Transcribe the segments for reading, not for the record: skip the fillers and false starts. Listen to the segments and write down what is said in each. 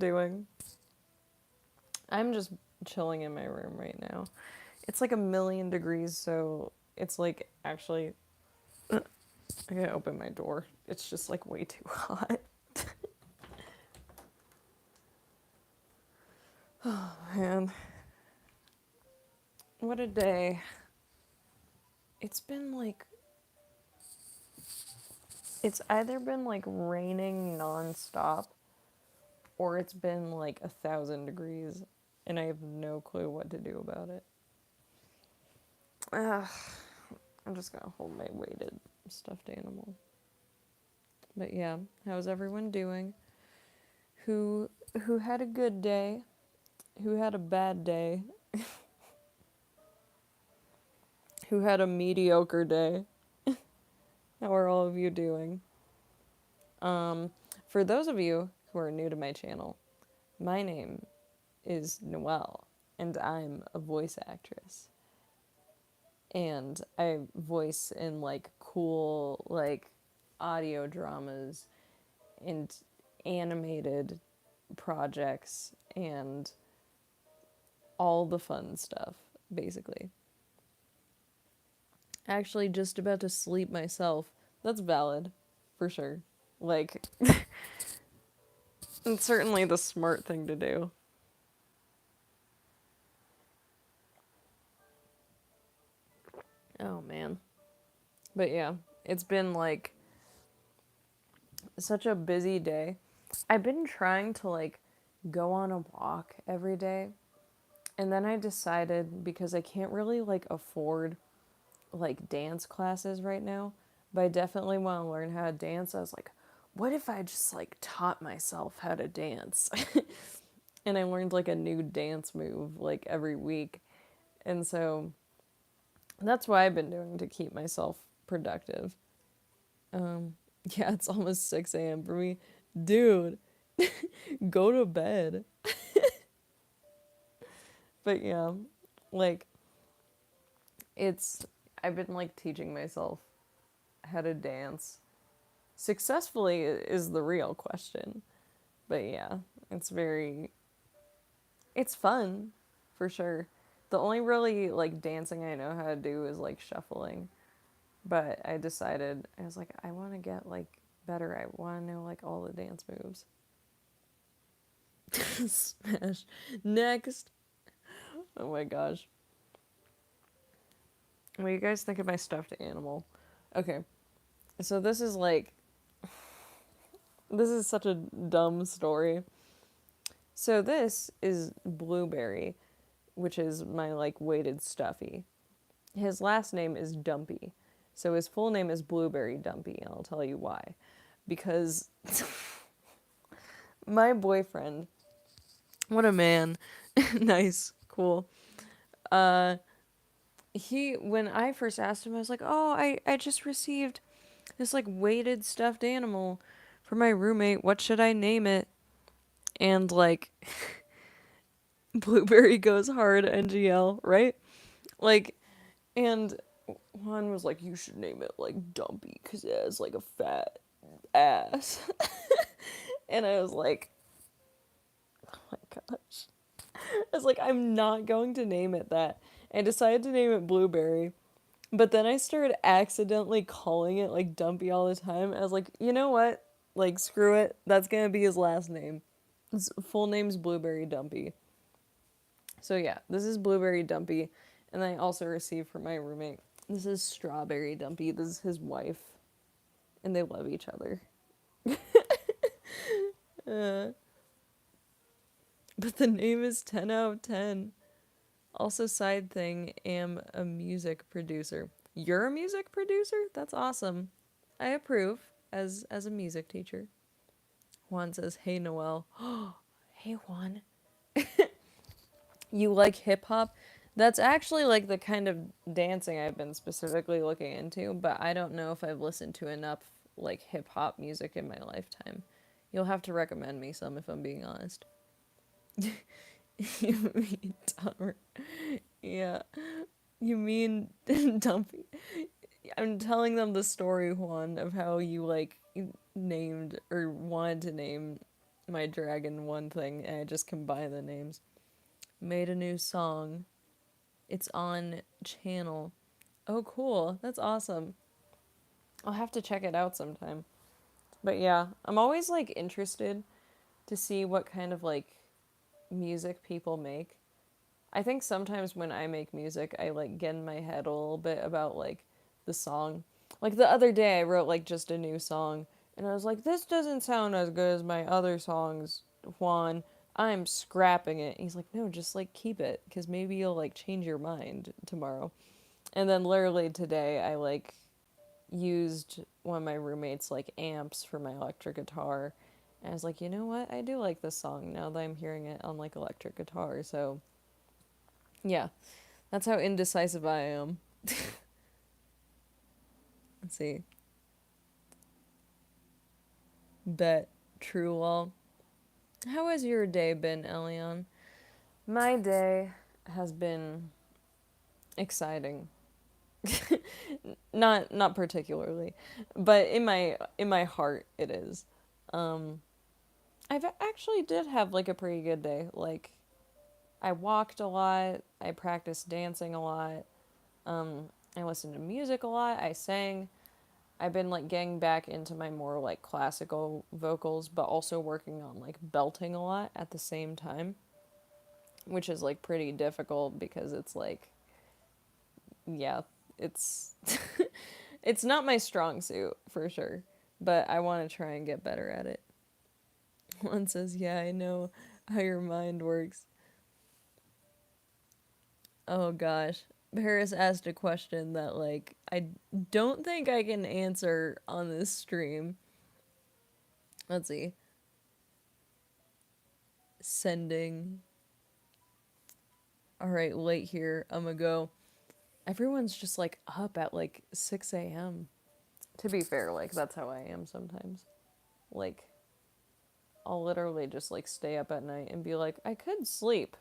doing? I'm just chilling in my room right now. It's like 1,000,000 degrees, so it's like actually. I gotta open my door. It's just like way too hot. Oh man. What a day. It's been like. It's either been like raining nonstop or it's been like 1,000 degrees and I have no clue what to do about it. Ugh, I'm just gonna hold my weighted stuffed animal. But yeah, how's everyone doing? Who had a good day? Who had a bad day? Who had a mediocre day? How are all of you doing? For those of you who are new to my channel, my name is Noelle, and I'm a voice actress. And I voice in like cool like audio dramas and animated projects and all the fun stuff, basically. Actually, just about to sleep myself. That's valid, for sure. Like, it's certainly the smart thing to do. Oh man. But yeah, it's been like such a busy day. I've been trying to like go on a walk every day. And then I decided because I can't really like afford like dance classes right now, but I definitely want to learn how to dance. I was like, what if I just like taught myself how to dance? And I learned like a new dance move like every week. And so that's what I've been doing to keep myself productive. Um, yeah, it's almost 6 a.m. for me. Dude, go to bed. But yeah, like, it's, I've been like teaching myself how to dance. Successfully is the real question. But yeah, it's very, it's fun for sure. The only really like dancing I know how to do is like shuffling. But I decided, I was like, I want to get like better. I want to know like all the dance moves. Smash. Next. Oh my gosh. What do you guys think of my stuffed animal? Okay. So this is like, this is such a dumb story. So this is Blueberry, which is my like weighted stuffy. His last name is Dumpy. So his full name is Blueberry Dumpy, and I'll tell you why. Because my boyfriend, what a man. Nice, cool. Uh when I first asked him, I was like, "Oh, I just received this like weighted stuffed animal for my roommate. What should I name it?" And like Blueberry goes hard NGL, right? Like, and Juan was like, you should name it like Dumpy because it has like a fat ass. And I was like, oh my gosh. I was like, I'm not going to name it that. I decided to name it Blueberry. But then I started accidentally calling it like Dumpy all the time. I was like, you know what? Like, screw it. That's gonna be his last name. His full name's Blueberry Dumpy. So yeah, this is Blueberry Dumpy. And I also received from my roommate. This is Strawberry Dumpy. This is his wife. And they love each other. Uh, but the name is 10 out of 10. Also, side thing, am a music producer. You're a music producer? That's awesome. I approve as a music teacher. Juan says, "Hey Noel." Hey Juan. You like hip hop? That's actually like the kind of dancing I've been specifically looking into, but I don't know if I've listened to enough like hip hop music in my lifetime. You'll have to recommend me some if I'm being honest. You mean dumber? Yeah. You mean dumpy? I'm telling them the story, Juan, of how you like named or wanted to name my Dragon 1 thing and I just combine the names. Made a new song. It's on channel. Oh, cool. That's awesome. I'll have to check it out sometime. But yeah, I'm always like interested to see what kind of like music people make. I think sometimes when I make music, I like get in my head a little bit about like the song. Like the other day, I wrote like just a new song, and I was like, this doesn't sound as good as my other songs, Juan. I'm scrapping it. He's like, no, just like keep it, because maybe you'll like change your mind tomorrow. And then literally today, I like used one of my roommates like amps for my electric guitar. And I was like, you know what? I do like this song now that I'm hearing it on like electric guitar. So yeah, that's how indecisive I am. Let's see. Bet. True wall. How has your day been, Elion? My day has been exciting. Not particularly, but in my heart it is. Um I've actually did have like a pretty good day. Like I walked a lot, I practiced dancing a lot. I listened to music a lot, I sang. I've been like getting back into my more like classical vocals, but also working on like belting a lot at the same time, which is like pretty difficult because it's like, yeah, it's it's not my strong suit for sure, but I want to try and get better at it. One says, "Yeah, I know how your mind works." Oh gosh. Paris asked a question that like I don't think I can answer on this stream. Let's see. Sending. All right, late here. I'm gonna go. Everyone's just like up at like 6 a.m. To be fair, like that's how I am sometimes. Like I'll literally just like stay up at night and be like, I could sleep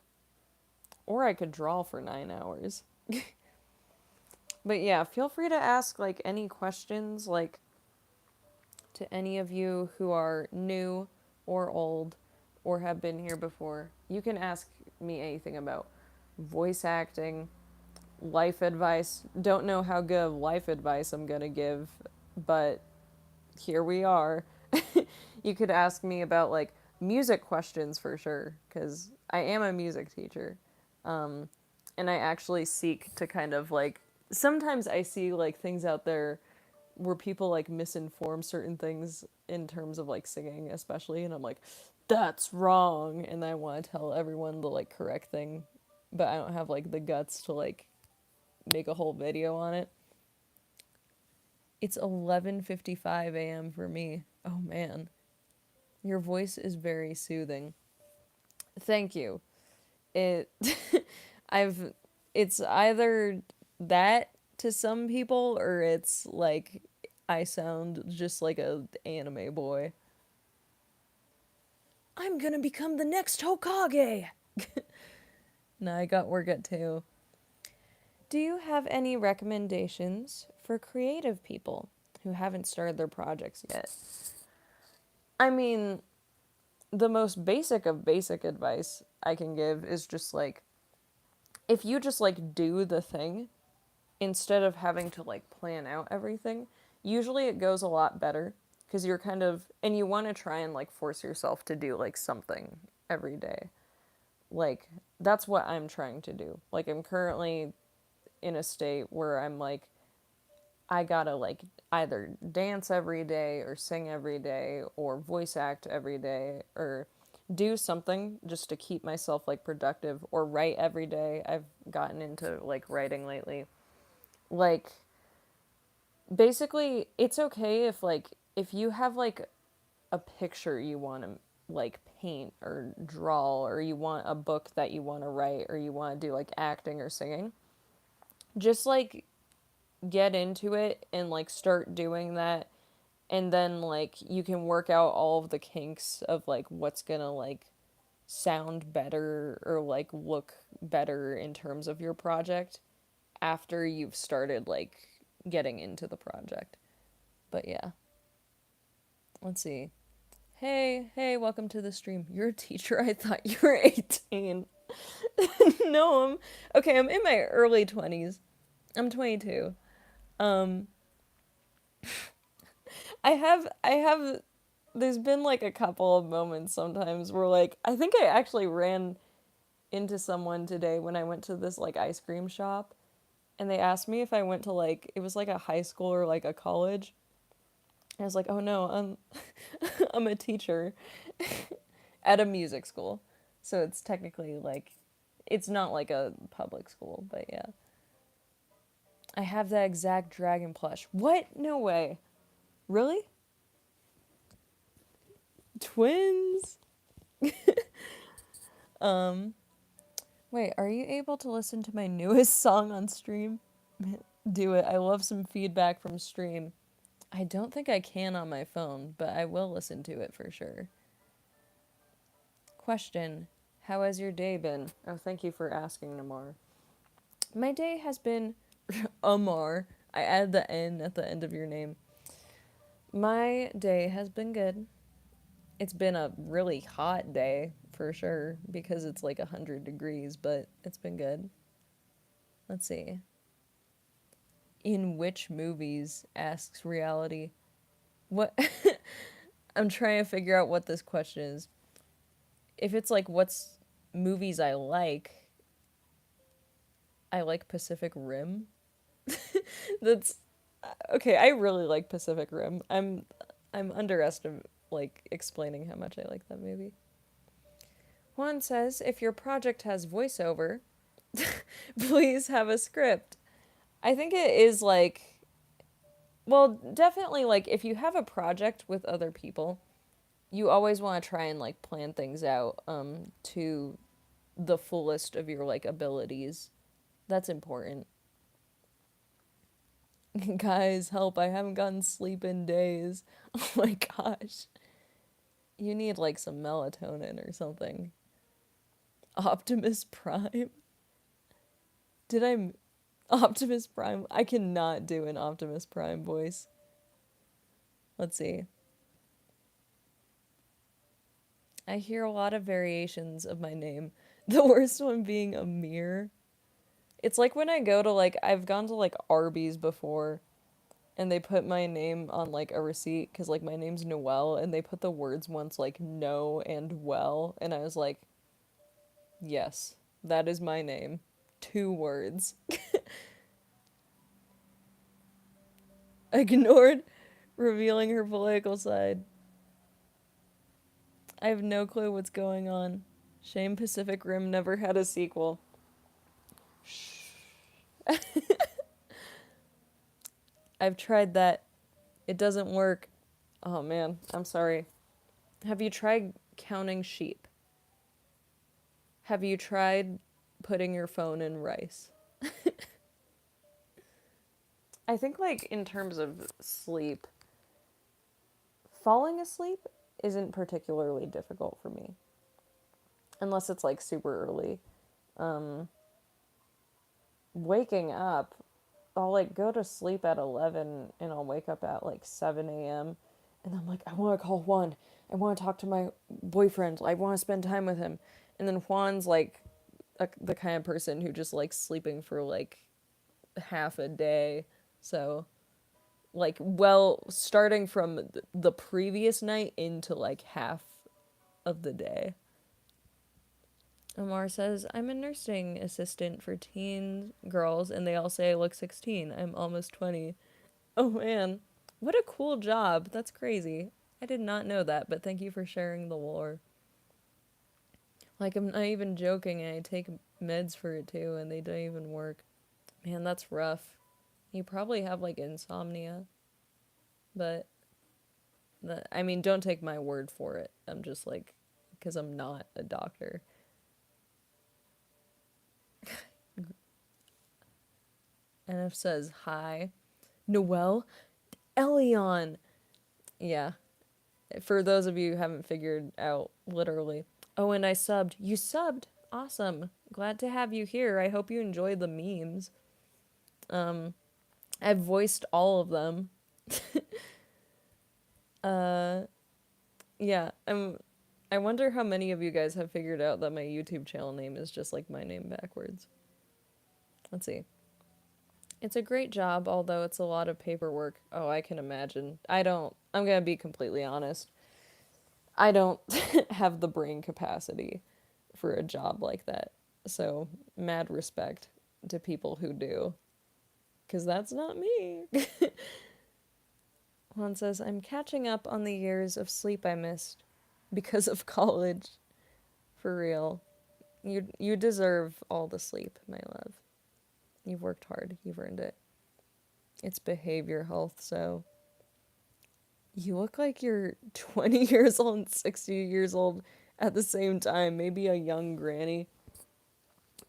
or I could draw for 9 hours. But yeah, feel free to ask like any questions like to any of you who are new or old or have been here before. You can ask me anything about voice acting, life advice. Don't know how good of life advice I'm gonna give, but here we are. You could ask me about like music questions for sure, because I am a music teacher. And I actually seek to kind of like, sometimes I see like things out there where people like misinform certain things in terms of like singing, especially, and I'm like, that's wrong, and I want to tell everyone the like correct thing, but I don't have like the guts to like make a whole video on it. It's 11:55 a.m. for me. Oh man, your voice is very soothing. Thank you. It I've it's either that to some people or it's like I sound just like a anime boy. I'm gonna become the next Hokage. Nah, I got work at 2. Do you have any recommendations for creative people who haven't started their projects yet? I mean, the most basic of basic advice I can give is just like, if you just like do the thing instead of having to like plan out everything, usually it goes a lot better because you're kind of, and you want to try and like force yourself to do like something every day. Like, that's what I'm trying to do. Like, I'm currently in a state where I'm like, I gotta like either dance every day or sing every day or voice act every day or do something just to keep myself like productive or write every day. I've gotten into like writing lately. Like basically it's okay if like if you have like a picture you want to like paint or draw or you want a book that you want to write or you want to do like acting or singing, just like get into it and like start doing that, and then like you can work out all of the kinks of like what's gonna like sound better or like look better in terms of your project after you've started like getting into the project. But yeah, let's see. Hey, welcome to the stream. You're a teacher? I thought you were 18. No, I'm in my early 20s. I'm 22. Um, I have, there's been like a couple of moments sometimes where like, I think I actually ran into someone today when I went to this like ice cream shop and they asked me if I went to like, it was like a high school or like a college. I was like, oh no, I'm a teacher at a music school. So it's technically like, it's not like a public school, but yeah. I have that exact dragon plush. What? No way. Really? Twins? Um, Wait, are you able to listen to my newest song on stream? Do it. I love some feedback from stream. I don't think I can on my phone, but I will listen to it for sure. Question: how has your day been? Oh, thank you for asking, Namar. My day has been Amar. I add the N at the end of your name. My day has been good. It's been a really hot day for sure because it's like 100 degrees, but it's been good. Let's see. In which movies? Asks reality. What? I'm trying to figure out what this question is. If it's like what's movies I like Pacific Rim. That's okay. I really like Pacific Rim. I'm underestimating like explaining how much I like that movie. Juan says if your project has voiceover, please have a script. I think it is like, well, definitely like if you have a project with other people, you always want to try and like plan things out to the fullest of your like abilities. That's important. Guys, help, I haven't gotten sleep in days. Oh my gosh. You need like some melatonin or something. Optimus Prime? Did I Optimus Prime? I cannot do an Optimus Prime voice. Let's see. I hear a lot of variations of my name. The worst one being Amir. It's like when I go to like I've gone to like Arby's before and they put my name on like a receipt cuz like my name's Noelle and they put the words once like no and well and I was like, "Yes, that is my name." 2 words. Ignored revealing her political side. I have no clue what's going on. Shame Pacific Rim never had a sequel. I've tried that. It doesn't work. Oh man, I'm sorry. Have you tried counting sheep? Have you tried putting your phone in rice? I think, like, in terms of sleep, falling asleep isn't particularly difficult for me. Unless it's, like, super early. Um, Waking up, I'll, like, go to sleep at 11 and I'll wake up at, like, 7 a.m. And I'm like, I want to call Juan. I want to talk to my boyfriend. I want to spend time with him. And then Juan's, like, the kind of person who just likes sleeping for, like, half a day. So, like, well, starting from the previous night into, like, half of the day. Amar says, I'm a nursing assistant for teen girls, and they all say I look 16. I'm almost 20. Oh, man. What a cool job. That's crazy. I did not know that, but thank you for sharing the lore. Like, I'm not even joking, and I take meds for it, too, and they don't even work. Man, that's rough. You probably have, like, insomnia. But, I mean, don't take my word for it. I'm just, like, because I'm not a doctor. NF says, hi. Noelle? Elion! Yeah. For those of you who haven't figured out, literally. Oh, and I subbed. You subbed? Awesome. Glad to have you here. I hope you enjoy the memes. I've voiced all of them. Yeah, I wonder how many of you guys have figured out that my YouTube channel name is just like my name backwards. Let's see. It's a great job, although it's a lot of paperwork. Oh, I can imagine. I'm gonna be completely honest. I don't have the brain capacity for a job like that. So, mad respect to people who do. Because that's not me. Juan says, I'm catching up on the years of sleep I missed because of college. For real. You deserve all the sleep, my love. You've worked hard. You've earned it. It's behavior health, so you look like you're 20 years old and 60 years old at the same time. Maybe a young granny.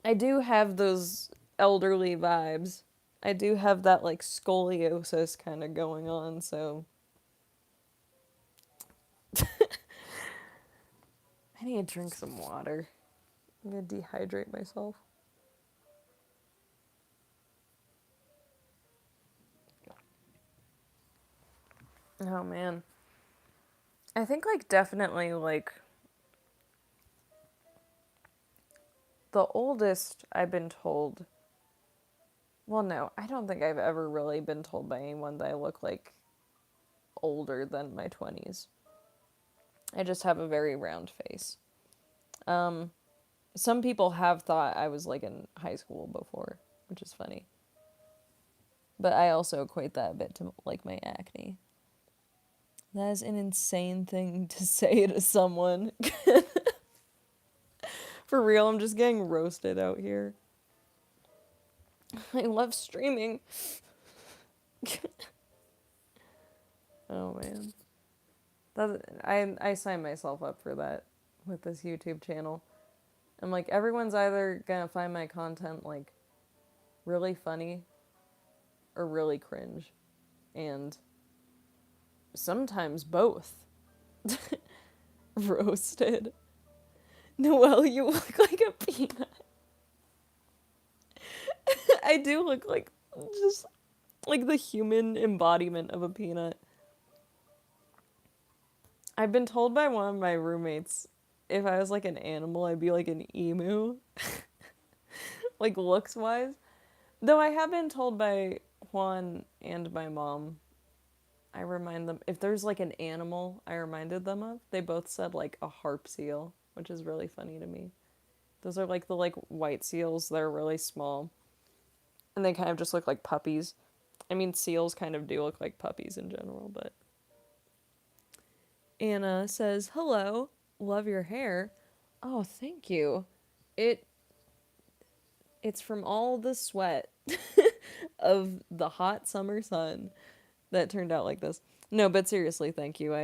I do have those elderly vibes. I do have that like scoliosis kind of going on, so I need to drink some water. I'm gonna dehydrate myself. Oh man. I think like definitely like the oldest I've been told. Well, no, I don't think I've ever really been told by anyone that I look like older than my 20s. I just have a very round face. Um, some people have thought I was like in high school before, which is funny. But I also equate that a bit to like my acne. That is an insane thing to say to someone. For real, I'm just getting roasted out here. I love streaming. Oh man. I signed myself up for that with this YouTube channel. I'm like, everyone's either gonna find my content like really funny or really cringe. And sometimes both. Roasted. Noelle, you look like a peanut. I do look like just like the human embodiment of a peanut. I've been told by one of my roommates if I was like an animal, I'd be like an emu. Like looks wise. Though I have been told by Juan and my mom, I remind them, if there's like an animal I reminded them of, they both said like a harp seal, which is really funny to me. Those are like the like white seals, they're really small. And they kind of just look like puppies. I mean, seals kind of do look like puppies in general, but. Anna says, hello, love your hair. Oh, thank you. It it's from all the sweat of the hot summer sun that turned out like this. No, but seriously, thank you.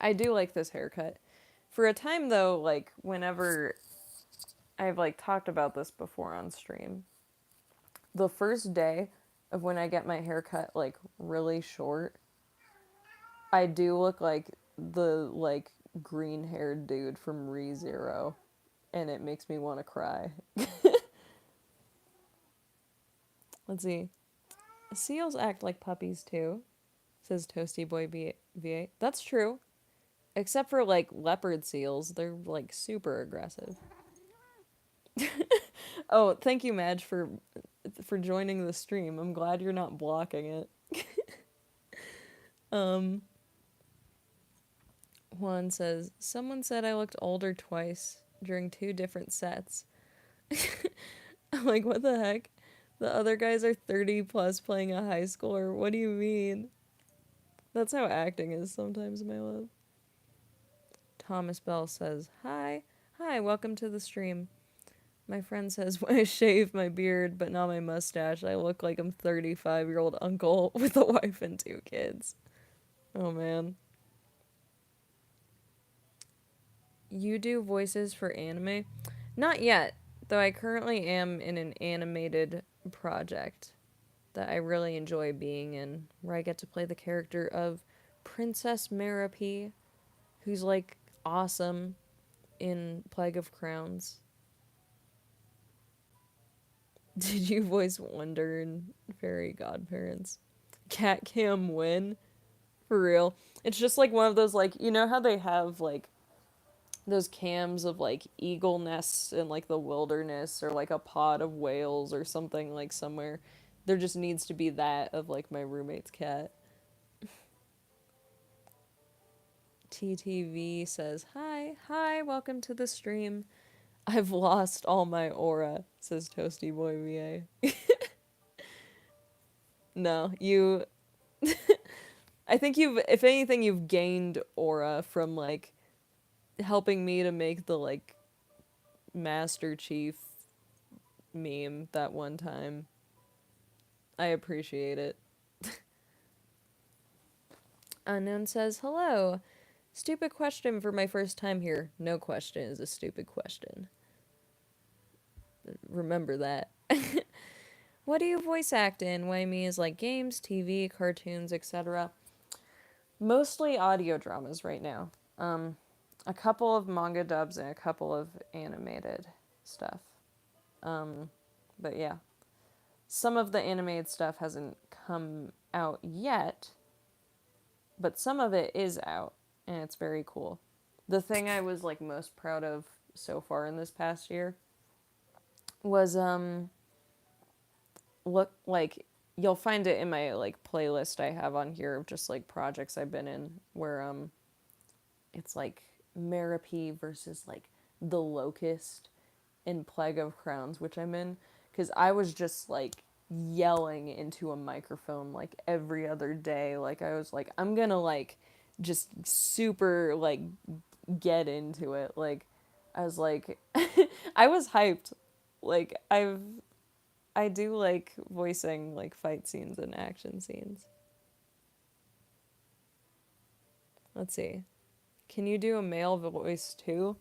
I do like this haircut. For a time though, like whenever I've like talked about this before on stream, the first day of when I get my hair cut like really short, I do look like the like green-haired dude from ReZero, and it makes me want to cry. Let's see. Seals act like puppies too, says Toasty Boy VA. That's true. Except for like leopard seals, they're like super aggressive. Oh, thank you, Madge, for joining the stream. I'm glad you're not blocking it. um, Juan says, someone said I looked older twice during two different sets. I'm like, what the heck? The other guys are 30 plus playing a high schooler. What do you mean? That's how acting is sometimes, my love. Thomas Bell says, hi. Hi, welcome to the stream. My friend says, when I shave my beard but not my mustache, I look like I'm 35-year-old uncle with a wife and two kids. Oh, man. You do voices for anime? Not yet, though I currently am in an animated project that I really enjoy being in, where I get to play the character of Princess Merope, who's like awesome in Plague of Crowns. Did you voice Wonder in Fairy Godparents? Cat Cam win? For real. It's just like one of those, like, you know how they have like those cams of like eagle nests in like the wilderness, or like a pod of whales or something, like somewhere. There just needs to be that of like my roommate's cat. TTV says, "Hi, hi, welcome to the stream. I've lost all my aura," says Toasty Boy VA. No, you. I think you've, if anything, you've gained aura from like helping me to make the like Master Chief meme that one time. I appreciate it. Unknown says, "Hello. Stupid question for my first time here. No question is a stupid question. Remember that." What do you voice act in? What I mean is like games, TV, cartoons, etc. Mostly audio dramas right now. A couple of manga dubs and a couple of animated stuff. But yeah. Some of the animated stuff hasn't come out yet, but some of it is out, and it's very cool. The thing I was like most proud of so far in this past year was look like, you'll find it in my like playlist I have on here of just like projects I've been in, where it's like Merope versus like The Locust in Plague of Crowns, which I'm in, because I was just like yelling into a microphone like every other day. Like I was like, I'm gonna like just super like get into it. Like I was like, I was hyped. Like I do like voicing like fight scenes and action scenes. Let's see. Can you do a male voice too?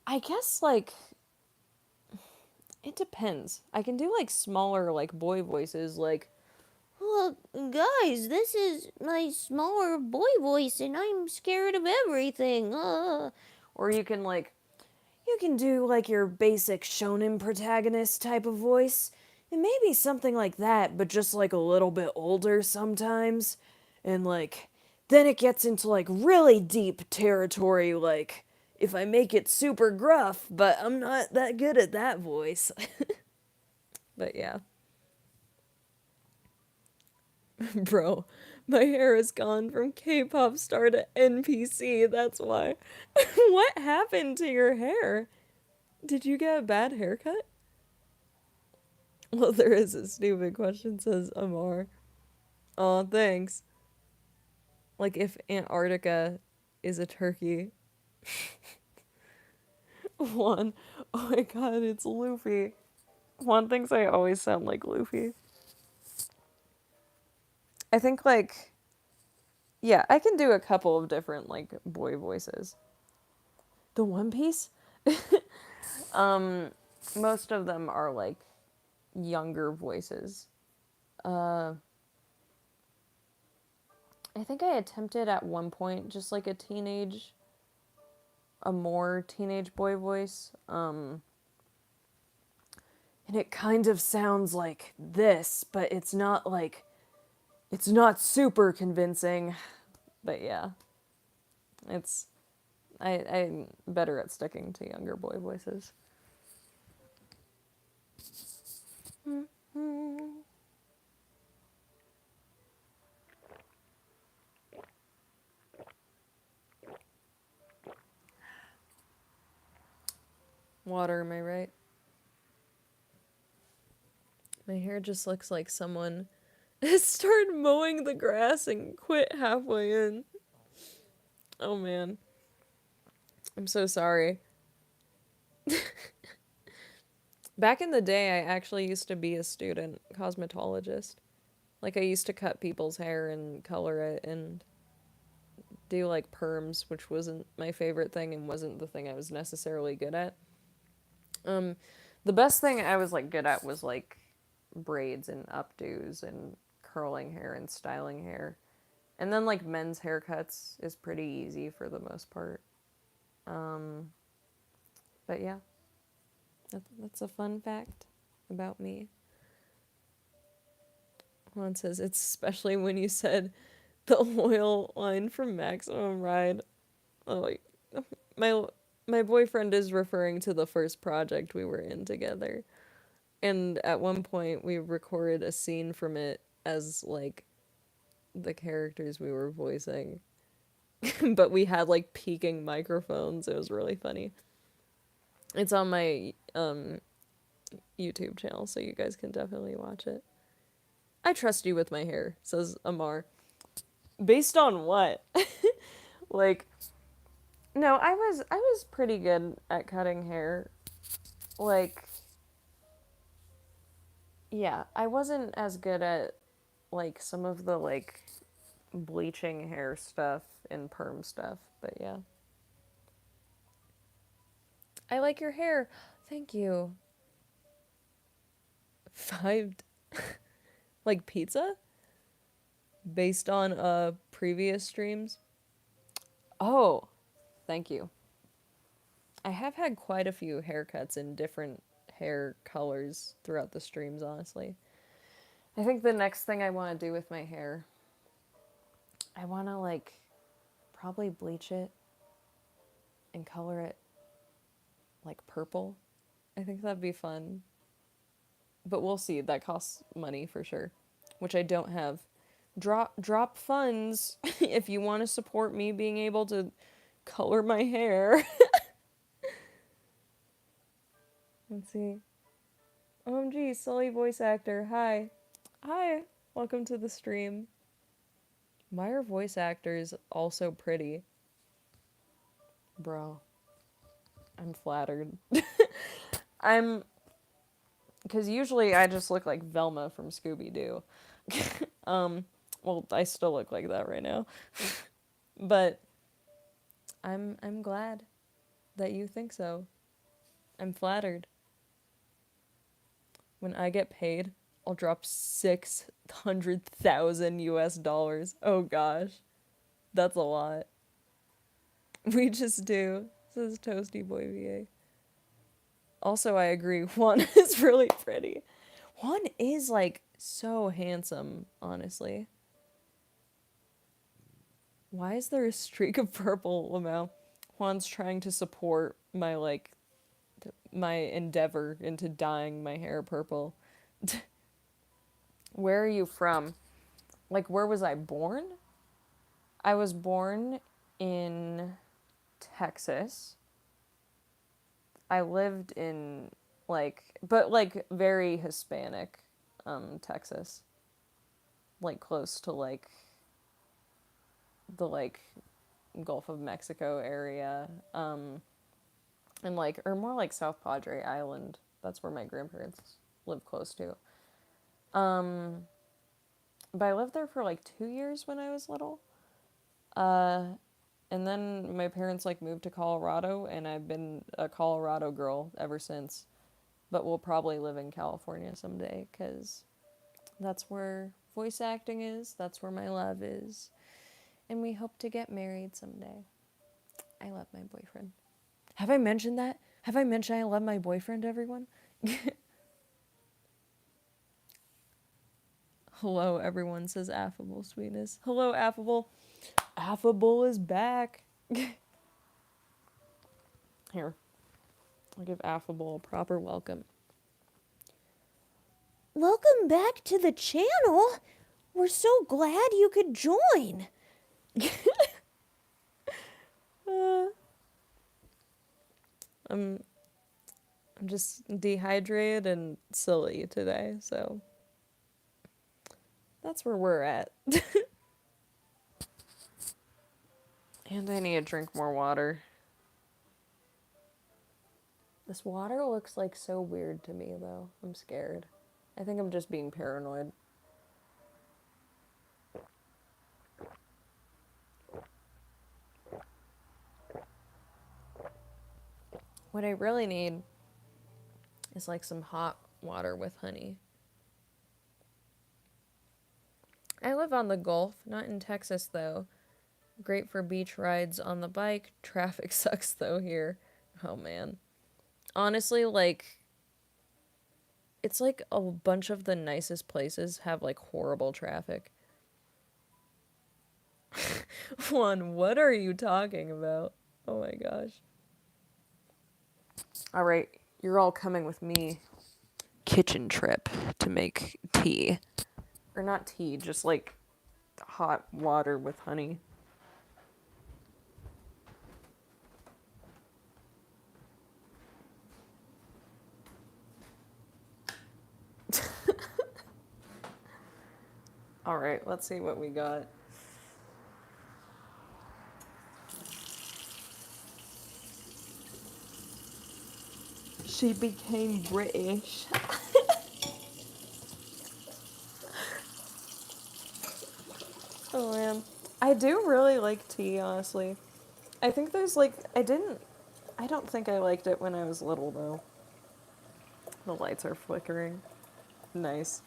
I guess like it depends. I can do like smaller like boy voices, like, "Look, guys, this is my smaller boy voice and I'm scared of everything." Or you can do like your basic shonen protagonist type of voice. And maybe something like that, but just like a little bit older sometimes. And like then it gets into like really deep territory, like if I make it super gruff, but I'm not that good at that voice. But yeah. Bro, my hair has gone from K-pop star to NPC, that's why. What happened to your hair? Did you get a bad haircut? Well, there is a stupid question, says Amar. Aw, thanks. Like if Antarctica is a turkey. One, oh my god, it's Luffy. One thinks I always sound like Luffy. I think like, yeah, I can do a couple of different like boy voices. The One Piece? Most of them are like younger voices. Uh, I think I attempted at one point just like a more teenage boy voice. And it kind of sounds like this, but it's not super convincing. But yeah, it's, I'm better at sticking to younger boy voices. Water, am I right? My hair just looks like someone started mowing the grass and quit halfway in. Oh man. I'm so sorry. Back in the day, I actually used to be a student cosmetologist. Like, I used to cut people's hair and color it and do, like, perms, which wasn't my favorite thing and wasn't the thing I was necessarily good at. Um, the best thing I was, like, good at was, like, braids and updos and curling hair and styling hair. And then, like, men's haircuts is pretty easy for the most part. Um, but yeah, that's a fun fact about me. Juan says, it's especially when you said the oil line from Maximum Ride. Oh, like, my my boyfriend is referring to the first project we were in together. And at one point we recorded a scene from it as like the characters we were voicing. But we had like peaking microphones. It was really funny. It's on my YouTube channel, so you guys can definitely watch it. I trust you with my hair, says Amar. Based on what? Like, no, I was pretty good at cutting hair. Like, yeah, I wasn't as good at like some of the like bleaching hair stuff and perm stuff, but yeah. I like your hair. Thank you. Five like pizza based on previous streams. Oh, thank you. I have had quite a few haircuts in different hair colors throughout the streams, honestly. I think the next thing I want to do with my hair, I want to like probably bleach it and color it like purple. I think that'd be fun. But we'll see. That costs money for sure, which I don't have. Drop funds if you want to support me being able to color my hair. Let's see. OMG, Sully voice actor. Hi. Hi. Welcome to the stream. Why are voice actors also pretty? Bro. I'm flattered. I'm. Because usually I just look like Velma from Scooby Doo. Well, I still look like that right now. But I'm glad that you think so. I'm flattered. When I get paid, I'll drop 600,000 US dollars. Oh gosh. That's a lot. We just do, says Toasty Boy VA. Also, I agree. Juan is really pretty. Juan is like so handsome, honestly. Why is there a streak of purple, Lamau? Juan's trying to support my like my endeavor into dyeing my hair purple. Where are you from? Like, where was I born? I was born in Texas. I lived in like, but like very Hispanic, Texas. Like close to like the like Gulf of Mexico area, and like, or more like South Padre Island. That's where my grandparents live close to. Um, but I lived there for like 2 years when I was little. Uh, and then my parents like moved to Colorado, and I've been a Colorado girl ever since. But we'll probably live in California someday, because that's where voice acting is. That's where my love is. And we hope to get married someday. I love my boyfriend. Have I mentioned that? Have I mentioned I love my boyfriend, everyone? Hello, everyone, says Affable Sweetness. Hello, Affable. Affable is back. Here, I'll give Affable a proper welcome. Welcome back to the channel. We're so glad you could join. I'm just dehydrated and silly today, so that's where we're at. And I need to drink more water. This water looks like so weird to me, though. I'm scared. I think I'm just being paranoid. What I really need is like some hot water with honey. I live on the Gulf, not in Texas, though. Great for beach rides on the bike. Traffic sucks, though, here. Oh, man. Honestly, like, It's like a bunch of the nicest places have like horrible traffic. Juan, what are you talking about? Oh my gosh. All right, you're all coming with me. Kitchen trip to make tea. Or not tea, just like hot water with honey. All right, let's see what we got. She became British. Oh man. I do really like tea, honestly. I think there's like, I don't think I liked it when I was little though. The lights are flickering. Nice.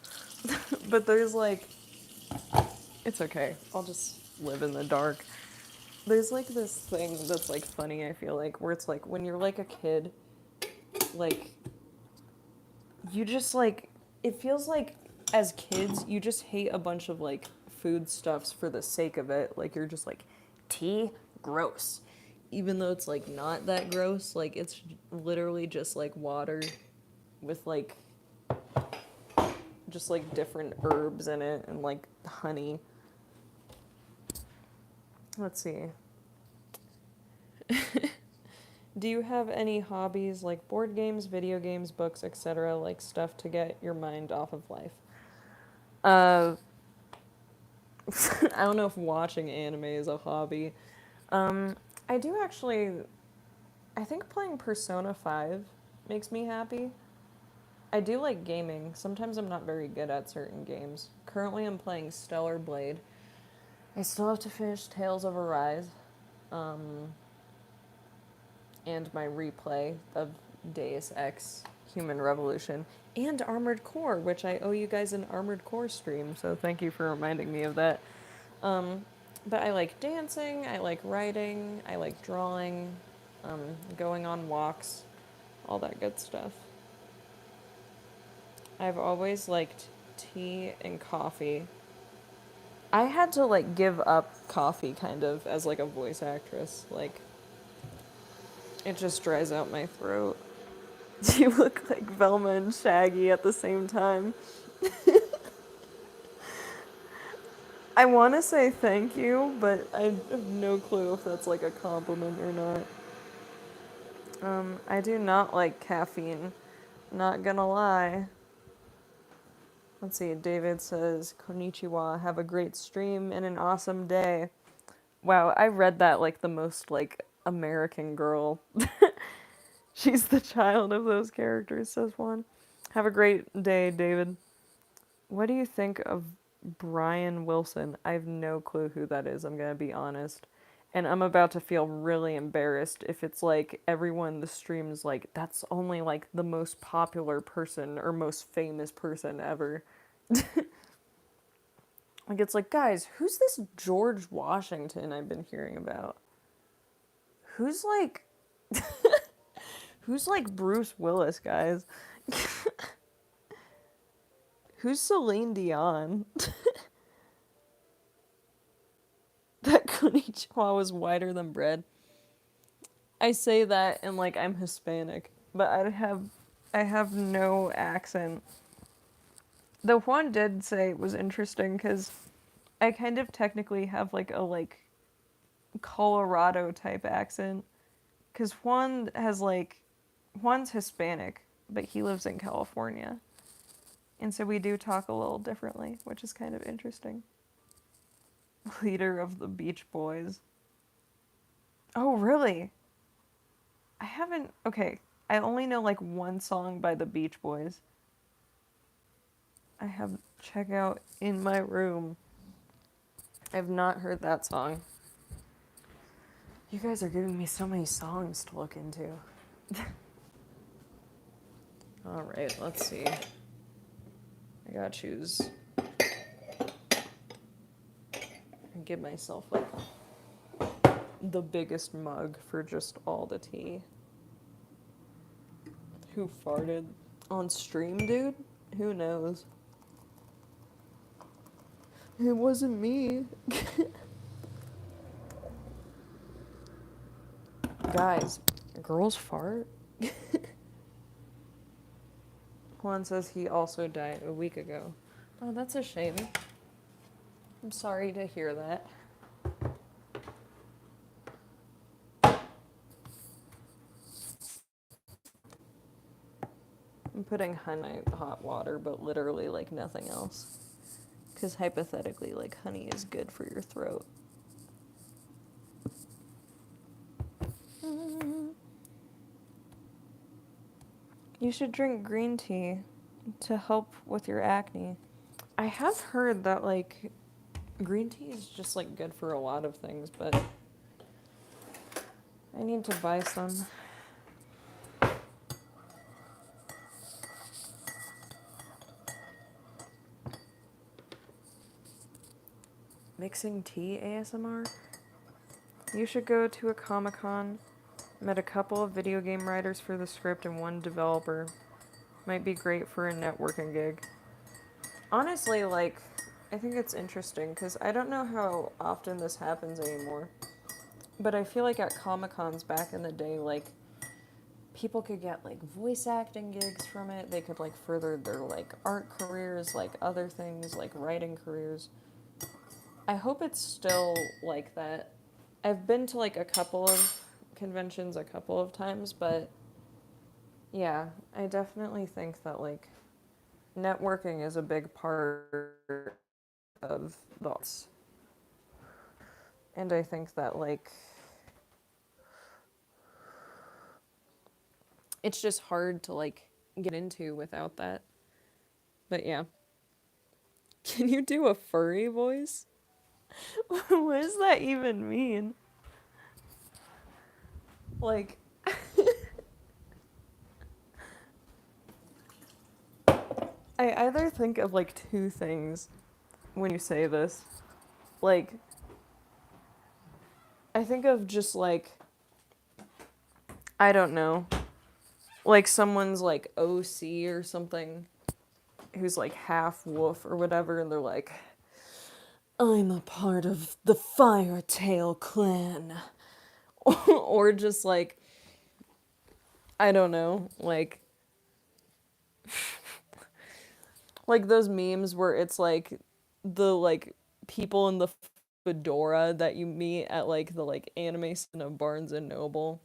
But there's like, it's okay. I'll just live in the dark. There's like this thing that's like funny, I feel like, where it's like when you're like a kid, like, you just like, it feels like as kids, you just hate a bunch of like foodstuffs for the sake of it. Like, you're just like, tea? Gross. Even though it's like not that gross, like, it's literally just like water with like, just like different herbs in it and like honey. Let's see. Do you have any hobbies like board games, video games, books, etc., like stuff to get your mind off of life? Uh, I don't know if watching anime is a hobby. I do actually. I think playing Persona 5 makes me happy. I do like gaming. Sometimes I'm not very good at certain games. Currently, I'm playing Stellar Blade. I still have to finish Tales of Arise. Um, and my replay of Deus Ex Human Revolution and Armored Core, which I owe you guys an Armored Core stream, so thank you for reminding me of that. But I like dancing, I like writing, I like drawing, going on walks, all that good stuff. I've always liked tea and coffee. I had to like give up coffee kind of as like a voice actress. Like, it just dries out my throat. You look like Velma and Shaggy at the same time. I want to say thank you, but I have no clue if that's like a compliment or not. I do not like caffeine. Not gonna lie. Let's see, David says, Konnichiwa, have a great stream and an awesome day. Wow, I read that like the most like American girl. She's the child of those characters, says one. Have a great day, David. What do you think of Brian Wilson? I have no clue who that is, I'm gonna be honest. And I'm about to feel really embarrassed if it's like everyone the stream's like, that's only like the most popular person or most famous person ever. Like, it's like, guys, who's this George Washington I've been hearing about? Who's like, who's like Bruce Willis, guys? Who's Celine Dion? That konnichiwa was wider than bread. I say that and like I'm Hispanic, but I have no accent. Though Juan did say it was interesting because I kind of technically have like a like Colorado type accent. Because Juan's Hispanic, but he lives in California. And so we do talk a little differently, which is kind of interesting. Leader of the Beach Boys. Oh, really? I haven't. Okay, I only know like one song by the Beach Boys. I have Check Out in My Room. I've not heard that song. You guys are giving me so many songs to look into. Alright, let's see. I gotta choose. And give myself like the biggest mug for just all the tea. Who farted? On stream, dude? Who knows? It wasn't me. Guys, girls fart? Juan says he also died a week ago. Oh, that's a shame. I'm sorry to hear that. I'm putting honey in hot water, but literally like nothing else. Because hypothetically, like honey is good for your throat. You should drink green tea to help with your acne. I have heard that like green tea is just like good for a lot of things, but I need to buy some. Mixing tea ASMR? You should go to a Comic-Con. Met a couple of video game writers for the script and one developer. Might be great for a networking gig. Honestly, like, I think it's interesting because I don't know how often this happens anymore. But I feel like at Comic Cons back in the day, like, people could get like voice acting gigs from it. They could like further their like art careers, like other things, like writing careers. I hope it's still like that. I've been to like a couple of conventions a couple of times, but yeah, I definitely think that like networking is a big part of the arts. And I think that like it's just hard to like get into without that. But yeah. Can you do a furry voice? What does that even mean? Like I either think of like two things when you say this. Like I think of just like I don't know, like someone's like OC or something who's like half wolf or whatever and they're like I'm a part of the Firetail clan. Or just like I don't know, like those memes where it's like the like people in the fedora that you meet at like the like anime section of Barnes and Noble.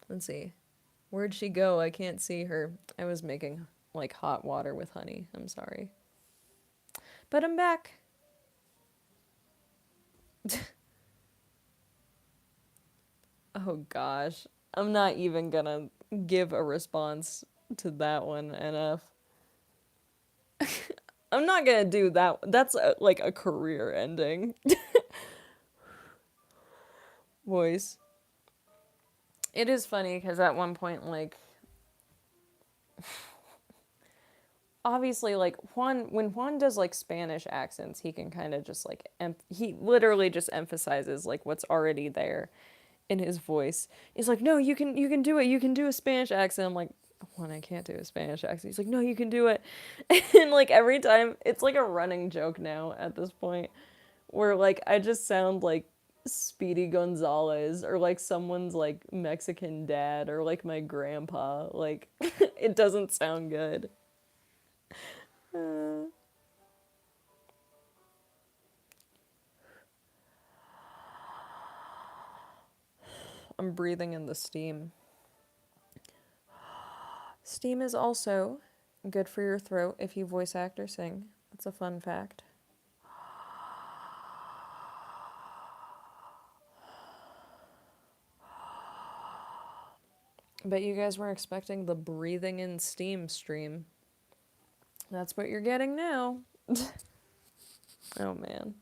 Let's see. Where'd she go? I can't see her. I was making like hot water with honey. I'm sorry. But I'm back. Oh gosh. I'm not even gonna give a response to that one, NF. I'm not gonna do that. That's like a career ending voice. It is funny because at one point, like, obviously, like, when Juan does, like, Spanish accents, he can kind of just, like, he literally just emphasizes, like, what's already there in his voice. He's like, no, you can do it. You can do a Spanish accent. I'm like, Juan, I can't do a Spanish accent. He's like, no, you can do it. And, like, every time, it's like a running joke now at this point where like I just sound like Speedy Gonzalez or like someone's like Mexican dad or like my grandpa. Like it doesn't sound good. Uh, I'm breathing in the steam. Steam is also good for your throat if you voice act or sing. That's a fun fact. Bet you guys weren't expecting the breathing in steam stream. That's what you're getting now. Oh man.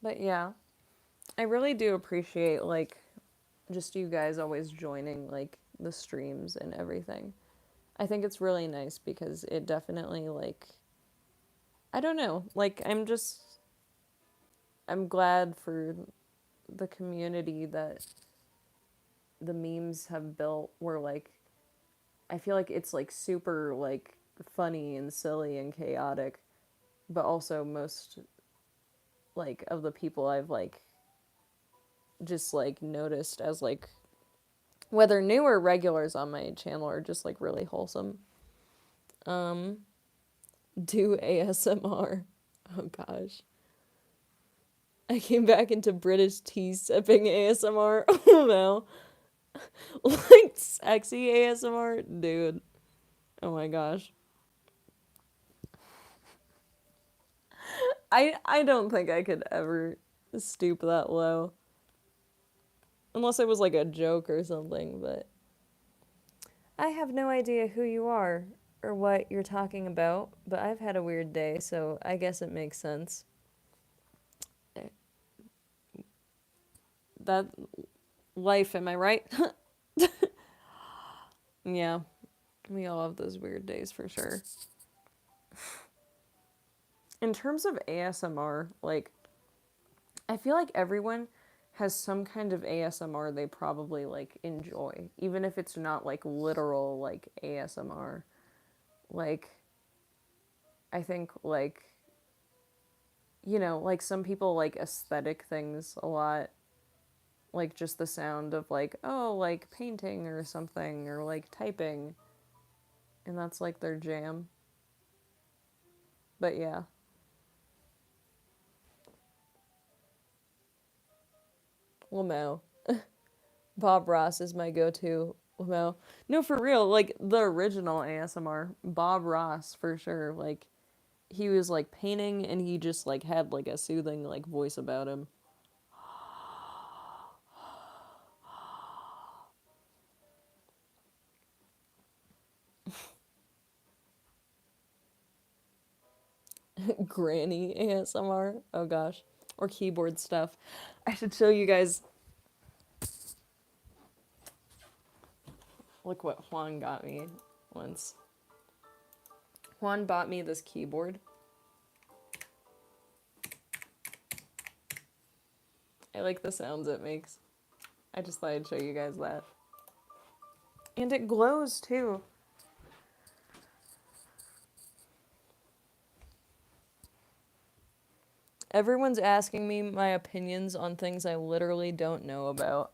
But yeah, I really do appreciate like just you guys always joining like the streams and everything. I think it's really nice because it definitely like I don't know, like I'm glad for the community that the memes have built where like I feel like it's like super like funny and silly and chaotic, but also most like of the people I've like just like noticed as like whether new or regulars on my channel are just like really wholesome. Um do ASMR. Oh gosh. I came back into British tea sipping ASMR. Oh no. Like sexy ASMR, dude. Oh my gosh. I don't think I could ever stoop that low. Unless it was like a joke or something, but I have no idea who you are or what you're talking about, but I've had a weird day, so I guess it makes sense. That life, am I right? Yeah, we all have those weird days for sure. In terms of ASMR, like I feel like everyone has some kind of ASMR they probably like enjoy, even if it's not like literal like ASMR. Like I think like like some people like aesthetic things a lot, like just the sound of like oh, like painting or something or like typing, and that's like their jam. But yeah. Lamo. Bob Ross is my go-to. Lamo. No, for real, like the original ASMR, Bob Ross for sure. Like he was like painting and he just like had like a soothing like voice about him. Granny ASMR. Oh gosh. Or keyboard stuff. I should show you guys. Look what Juan got me once. Juan bought me this keyboard. I like the sounds it makes. I just thought I'd show you guys that. And it glows too. Everyone's asking me my opinions on things I literally don't know about.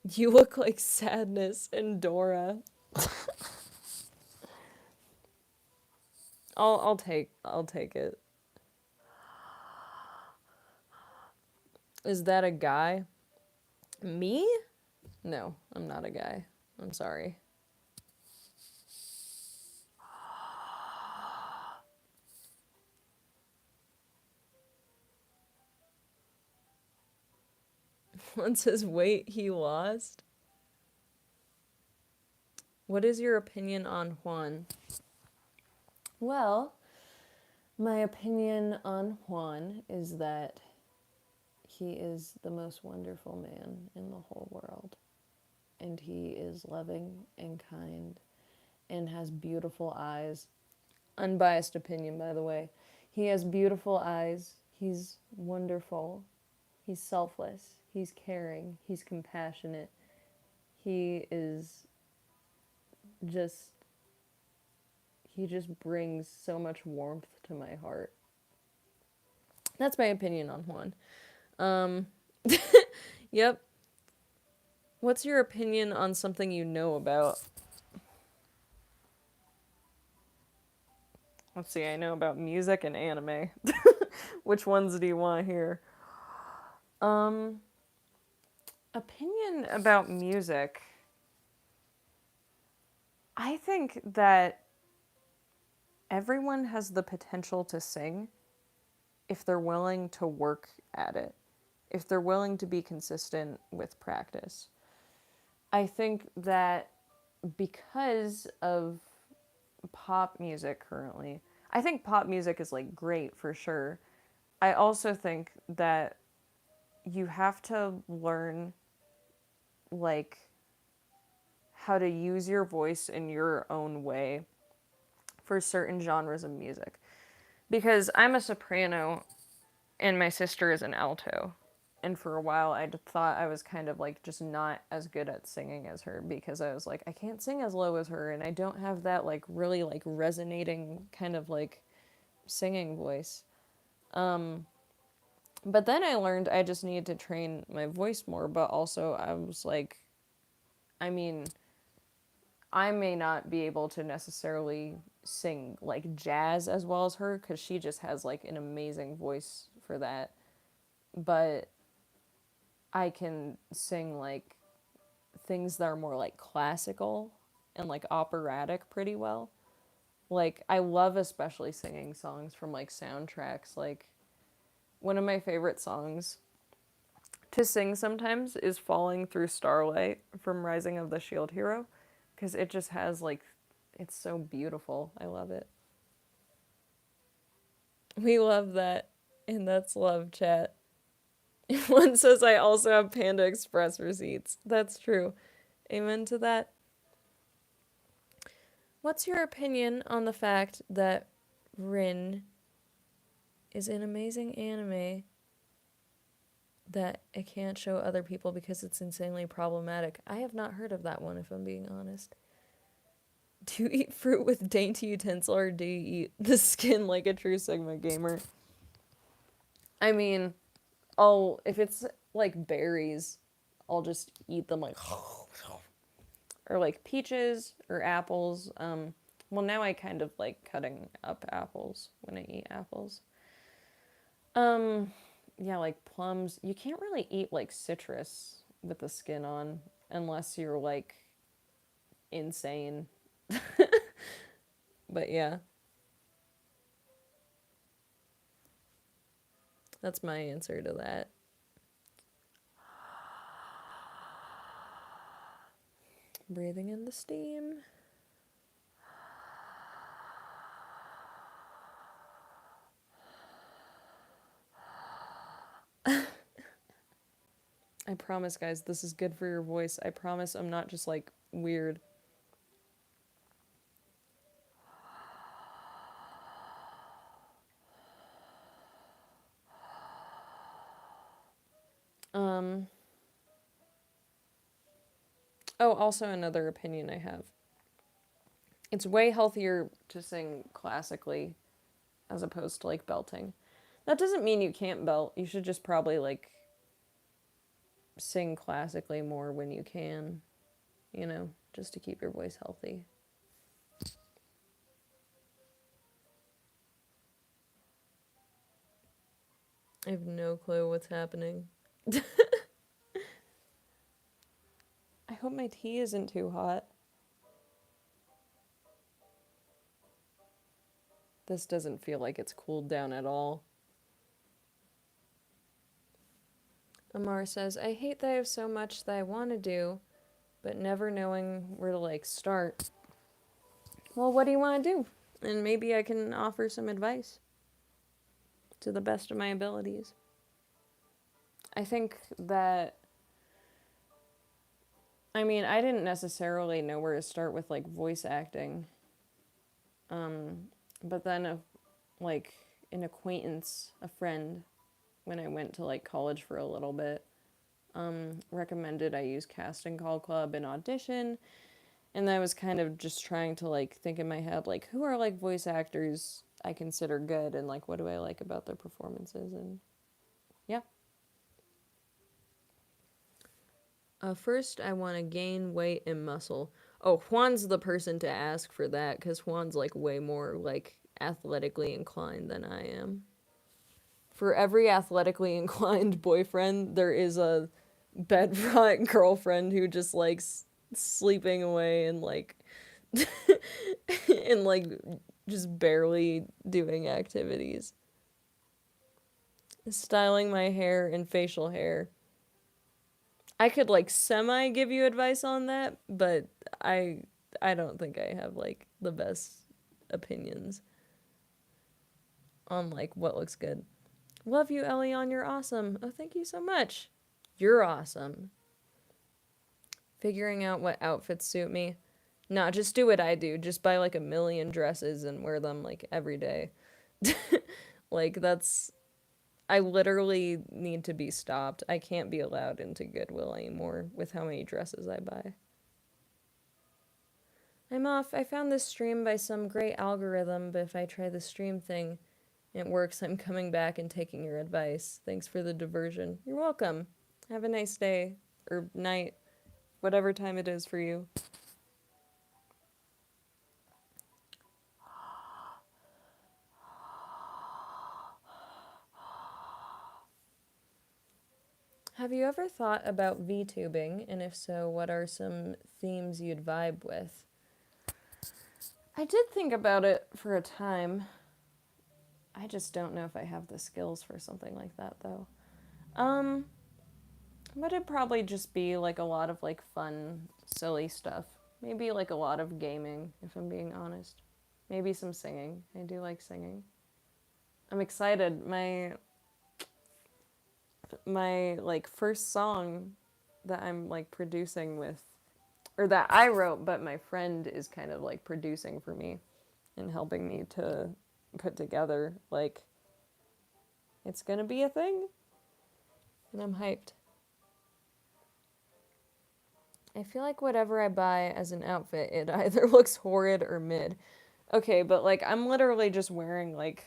You look like Sadness and Dora. I'll take it. Is that a guy? Me? No, I'm not a guy. I'm sorry. What's his weight he lost? What is your opinion on Juan? Well, my opinion on Juan is that he is the most wonderful man in the whole world. And he is loving and kind and has beautiful eyes. Unbiased opinion, by the way. He has beautiful eyes. He's wonderful. He's selfless. He's caring. He's compassionate. He is just, he just brings so much warmth to my heart. That's my opinion on Juan. Yep. What's your opinion on something you know about? Let's see, I know about music and anime. Which ones do you want to hear? Opinion about music. I think that everyone has the potential to sing if they're willing to work at it, if they're willing to be consistent with practice. I think that because of pop music currently, I think pop music is like great for sure. I also think that you have to learn like how to use your voice in your own way for certain genres of music. Because I'm a soprano and my sister is an alto. And for a while, I thought I was kind of like just not as good at singing as her because I was like, I can't sing as low as her and I don't have that like really like resonating kind of like singing voice. But then I learned I just needed to train my voice more, but also I was like, I mean, I may not be able to necessarily sing like jazz as well as her because she just has like an amazing voice for that. But I can sing like things that are more like classical and like operatic pretty well. Like I love especially singing songs from like soundtracks. Like one of my favorite songs to sing sometimes is Falling Through Starlight from Rising of the Shield Hero because it just has like it's so beautiful. I love it. We love that. And that's love chat. One says I also have Panda Express receipts. That's true. Amen to that. What's your opinion on the fact that Rin is an amazing anime that it can't show other people because it's insanely problematic? I have not heard of that one, if I'm being honest. Do you eat fruit with dainty utensil or do you eat the skin like a true Sigma gamer? I mean, if it's like berries, I'll just eat them like or like peaches or apples. Well, now I kind of like cutting up apples when I eat apples. Um, yeah, like plums. You can't really eat like citrus with the skin on unless you're like insane. But yeah, that's my answer to that. Breathing in the steam. I promise, guys, this is good for your voice. I promise I'm not just like weird. Um, oh, also another opinion I have. It's way healthier to sing classically as opposed to like belting. That doesn't mean you can't belt. You should just probably like sing classically more when you can, just to keep your voice healthy. I have no clue what's happening. I hope my tea isn't too hot. This doesn't feel like it's cooled down at all. Amar says, I hate that I have so much that I want to do, but never knowing where to like start. Well, what do you want to do? And maybe I can offer some advice to the best of my abilities. I think that, I mean, I didn't necessarily know where to start with like voice acting. But then like an acquaintance, a friend, when I went to like college for a little bit, recommended I use Casting Call Club and audition. And I was kind of just trying to like think in my head, like, who are like voice actors I consider good and like what do I like about their performances, and yeah. First, I want to gain weight and muscle. Oh, Juan's the person to ask for that because Juan's like way more like athletically inclined than I am. For every athletically inclined boyfriend, there is a bedrock girlfriend who just likes sleeping away and like and like just barely doing activities. Styling my hair and facial hair. I could like semi give you advice on that, but I I don't think I have like the best opinions on like what looks good. Love you, Elion, you're awesome. Oh, thank you so much. You're awesome. Figuring out what outfits suit me. No, just do what I do. Just buy like a million dresses and wear them like every day. Like that's I literally need to be stopped. I can't be allowed into Goodwill anymore with how many dresses I buy. I'm off. I found this stream by some great algorithm, but if I try the stream thing, it works. I'm coming back and taking your advice. Thanks for the diversion. You're welcome. Have a nice day or night, whatever time it is for you. Have you ever thought about VTubing? And if so, what are some themes you'd vibe with? I did think about it for a time. I just don't know if I have the skills for something like that though. Um, but it'd probably just be like a lot of like fun, silly stuff. Maybe like a lot of gaming, if I'm being honest. Maybe some singing. I do like singing. I'm excited. My like first song that I'm like producing with, or that I wrote, but my friend is kind of like producing for me and helping me to put together. Like, it's gonna be a thing, and I'm hyped. I feel like whatever I buy as an outfit, it either looks horrid or mid. Okay, but like I'm literally just wearing like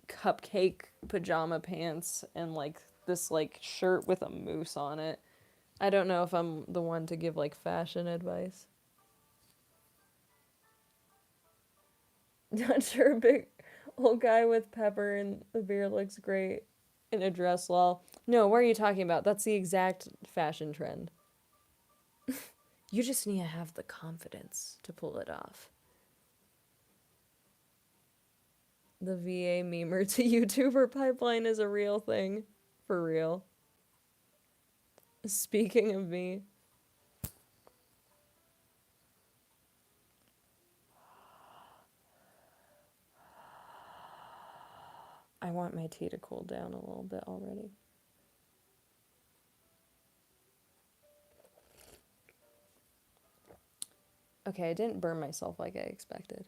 cupcake pajama pants and like this like shirt with a moose on it. I don't know if I'm the one to give like fashion advice. Not sure, big old guy with pepper and the beard looks great in a dress, lol. No, what are you talking about? That's the exact fashion trend. You just need to have the confidence to pull it off. The VA memer to YouTuber pipeline is a real thing. For real. Speaking of me, I want my tea to cool down a little bit already. Okay, I didn't burn myself like I expected.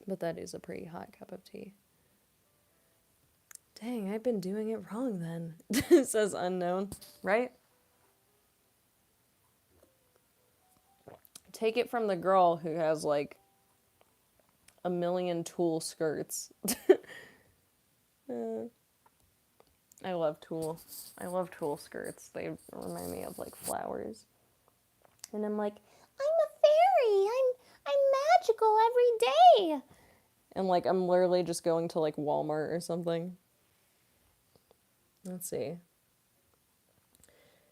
But that is a pretty hot cup of tea. Dang, I've been doing it wrong then. It says unknown, right? Take it from the girl who has like a million tulle skirts. I love tulle. I love tulle skirts. They remind me of like flowers. And I'm like, I'm a fairy. I'm magical every day. And like I'm literally just going to like Walmart or something. Let's see.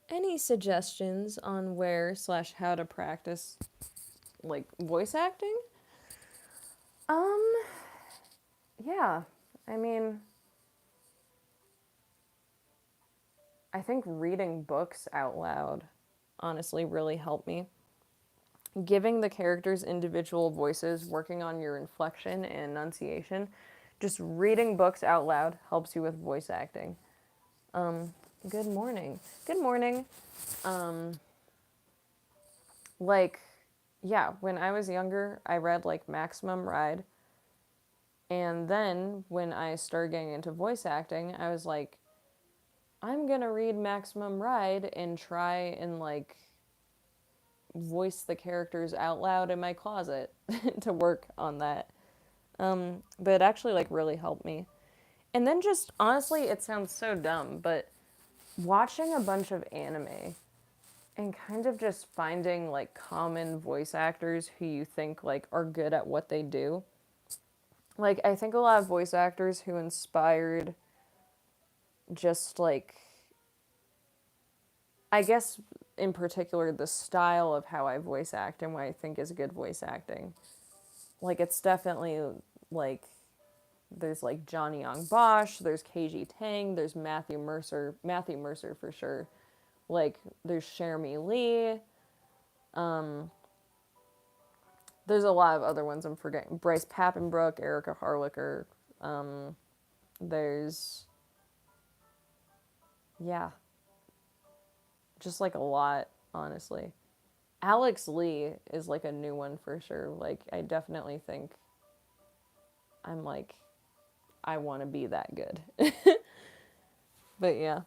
Any suggestions on where/how to practice like voice acting? Um, yeah. I mean, I think reading books out loud honestly really helped me. Giving the characters individual voices, working on your inflection and enunciation, just reading books out loud helps you with voice acting. Good morning. Good morning. Um, like, yeah, when I was younger, I read like Maximum Ride. And then when I started getting into voice acting, I was like, I'm gonna read Maximum Ride and try and like voice the characters out loud in my closet to work on that. But it actually like really helped me. And then just honestly, it sounds so dumb, but watching a bunch of anime and kind of just finding like common voice actors who you think like are good at what they do. Like I think a lot of voice actors who inspired just like I guess in particular the style of how I voice act and what I think is good voice acting. Like it's definitely like there's like Johnny Young Bosch, there's KG Tang, there's Matthew Mercer for sure. Like there's Jeremy Lee. There's a lot of other ones I'm forgetting. Bryce Papenbrook, Erica Harlicker. There's yeah, just like a lot, honestly. Alex Lee is like a new one for sure. Like, I definitely think I'm like, I want to be that good. But yeah.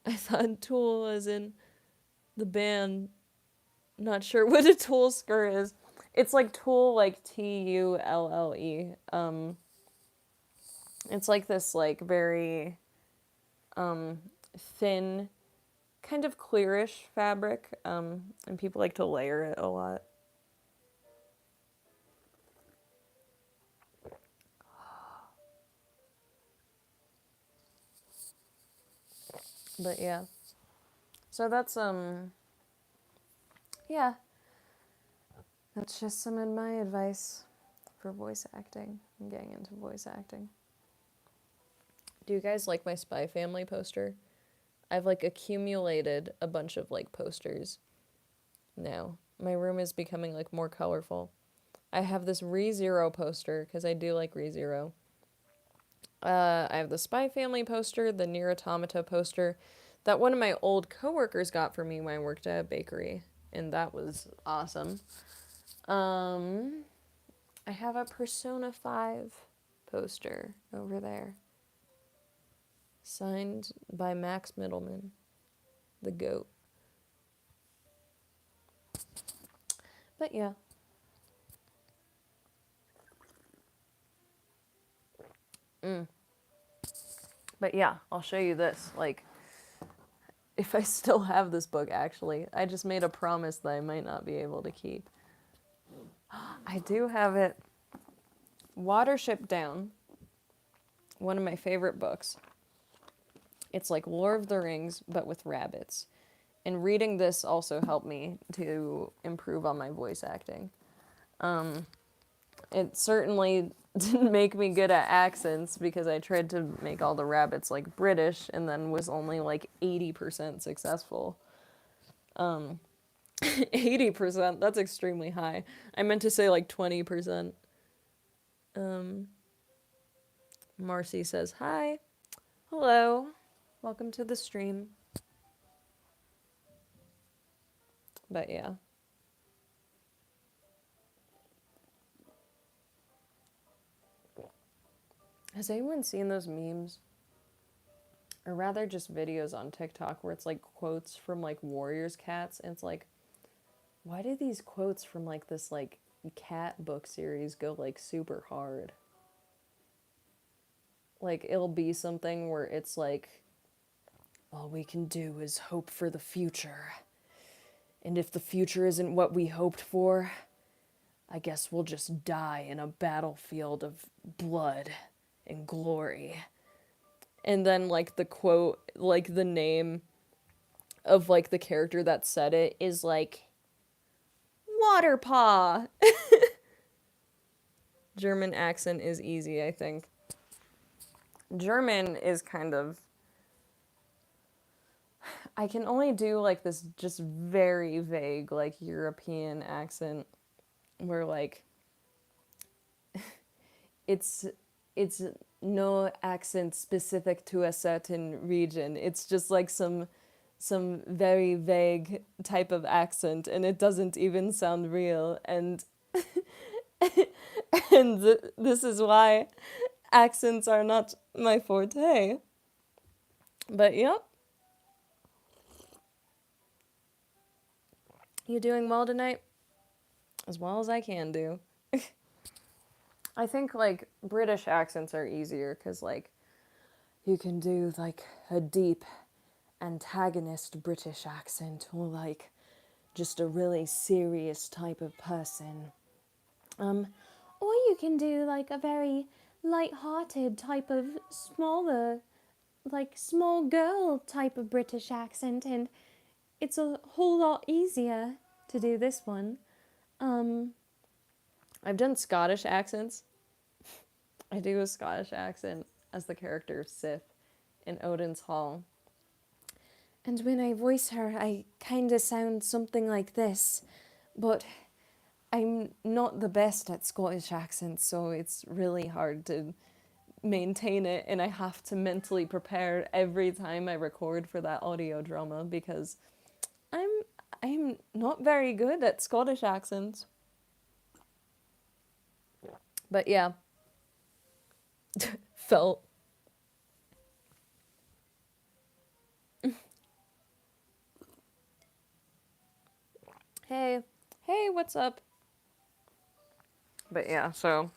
I thought Tool as in the band. Not sure what a Tool skirt is. It's like Tool, like Tulle. It's like this, like, very thin, kind of clearish fabric, and people like to layer it a lot. But yeah. So that's yeah, that's just some of my advice for voice acting and getting into voice acting. Do you guys like my Spy Family poster? I've like accumulated a bunch of like posters now. My room is becoming like more colorful. I have this ReZero poster because I do like ReZero. I have the Spy Family poster, the Nier Automata poster that one of my old coworkers got for me when I worked at a bakery, and that was awesome. I have a Persona 5 poster over there, signed by Max Middleman, the GOAT. But yeah. But yeah, I'll show you this. Like, if I still have this book, actually. I just made a promise that I might not be able to keep. I do have it. Watership Down, one of my favorite books. It's like Lord of the Rings, but with rabbits. And reading this also helped me to improve on my voice acting. It certainly didn't make me good at accents because I tried to make all the rabbits like British and then was only like 80% successful. 80%, that's extremely high. I meant to say like 20%. Marcy says, hi. Hello. Welcome to the stream. But yeah. Has anyone seen those memes? Or rather just videos on TikTok where it's like quotes from like Warriors cats and it's like, why do these quotes from like this like cat book series go like super hard? Like it'll be something where it's like, all we can do is hope for the future. And if the future isn't what we hoped for, I guess we'll just die in a battlefield of blood and glory. And then like the quote, like the name of like the character that said it is like Waterpaw. German accent is easy, I think. German is kind of, I can only do like this just very vague like European accent where like it's it's no accent specific to a certain region. It's just like some very vague type of accent and it doesn't even sound real and this is why accents are not my forte. But yep. You doing well tonight? As well as I can do. I think like British accents are easier because like you can do like a deep antagonist British accent or like just a really serious type of person. Or you can do like a very light-hearted type of smaller, like small girl type of British accent, and it's a whole lot easier to do this one. I've done Scottish accents. I do a Scottish accent as the character Sif in Odin's Hall. And when I voice her, I kind of sound something like this, but I'm not the best at Scottish accents, so it's really hard to maintain it, and I have to mentally prepare every time I record for that audio drama because I'm I'm not very good at Scottish accents. But yeah, felt. Hey, hey, what's up? But yeah, so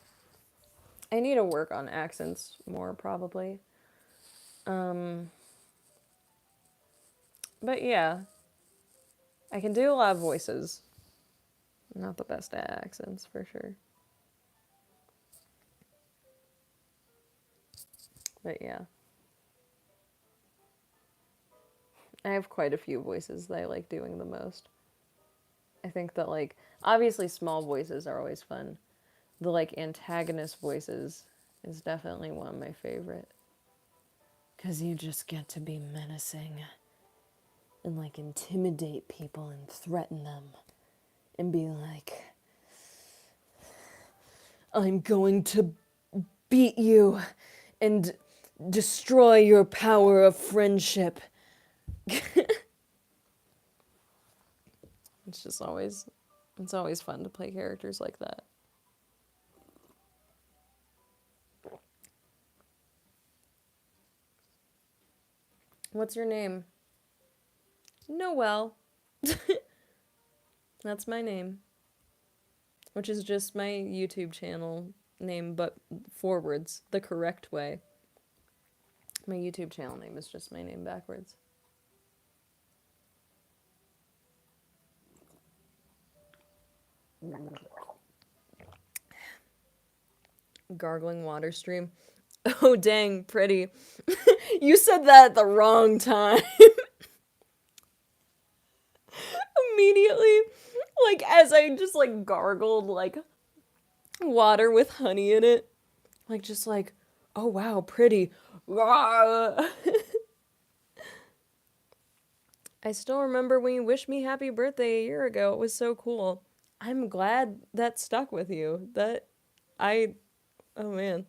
I need to work on accents more probably. Um, but yeah, I can do a lot of voices. Not the best at accents for sure. But yeah, I have quite a few voices that I like doing the most. I think that like obviously small voices are always fun. The like antagonist voices is definitely one of my favorite. Cause you just get to be menacing and like intimidate people and threaten them and be like, I'm going to beat you and destroy your power of friendship. It's just always, it's always fun to play characters like that. What's your name? Noelle. That's my name, which is just my YouTube channel name, but forwards, the correct way. My YouTube channel name is just my name backwards. Gargling water stream. Oh, dang, pretty. You said that at the wrong time. Immediately, like, as I just, like, gargled, like, water with honey in it. Like, just like, oh, wow, pretty. I still remember when you wished me happy birthday a year ago. It was so cool. I'm glad that stuck with you. That I, oh man.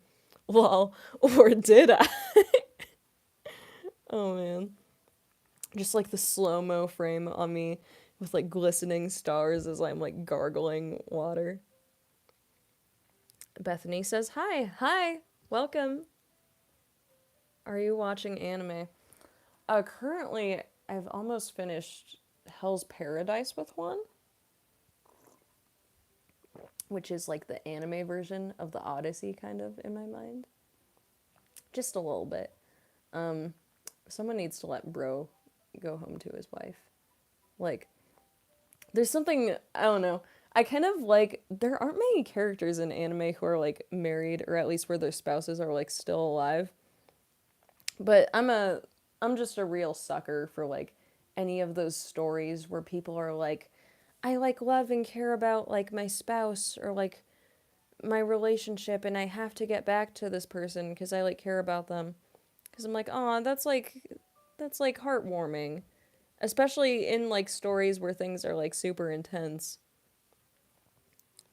Well, or did I? Oh man. Just like the slow mo frame on me with like glistening stars as I'm like gargling water. Bethany says, Hi, hi, welcome. Are you watching anime? Currently, I've almost finished Hell's Paradise with one, which is like the anime version of the Odyssey, kind of, in my mind. Just a little bit. Um, Someone needs to let bro go home to his wife. Like, there's something, I don't know. I kind of like, there aren't many characters in anime who are like married, or at least where their spouses are like still alive. But I'm just a real sucker for like any of those stories where people are like, I like love and care about like my spouse or like my relationship and I have to get back to this person because I like care about them. Because I'm like, oh, that's like heartwarming. Especially in like stories where things are like super intense.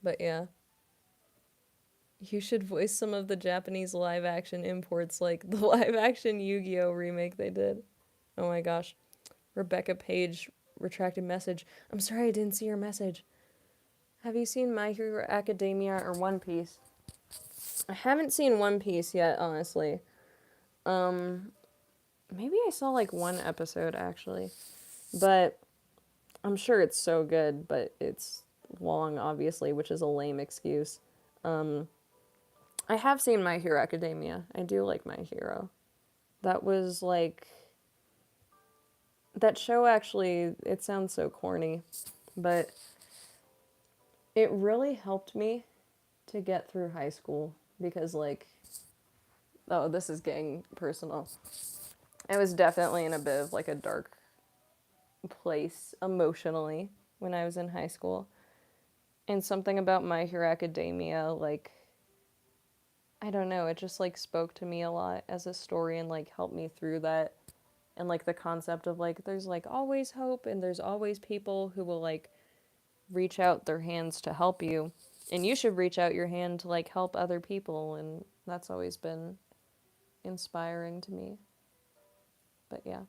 But yeah. You should voice some of the Japanese live action imports, like the live action Yu Gi Oh! Remake they did. Oh my gosh. Rebecca Page retracted message. I'm sorry I didn't see your message. Have you seen My Hero Academia or One Piece? I haven't seen One Piece yet, honestly. Um, Maybe I saw like one episode actually. But I'm sure it's so good, but it's long, obviously, which is a lame excuse. Um, I have seen My Hero Academia. I do like My Hero. That was like. That show actually, it sounds so corny, but it really helped me to get through high school because, like, oh, this is getting personal. I was definitely in a bit of like a dark place emotionally when I was in high school. And something about My Hero Academia, like, I don't know, it just like spoke to me a lot as a story and like helped me through that. And like the concept of like, there's like always hope and there's always people who will like reach out their hands to help you. And you should reach out your hand to like help other people. And that's always been inspiring to me. But yeah.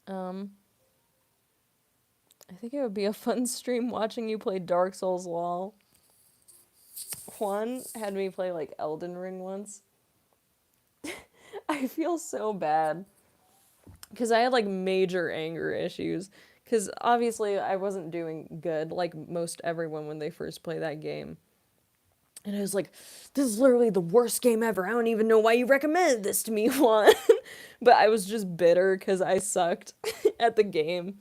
I think it would be a fun stream watching you play Dark Souls LOL. Juan had me play like Elden Ring once. I feel so bad because I had like major anger issues. Because obviously I wasn't doing good like most everyone when they first play that game. And I was like, this is literally the worst game ever. I don't even know why you recommended this to me, Juan. But I was just bitter because I sucked at the game.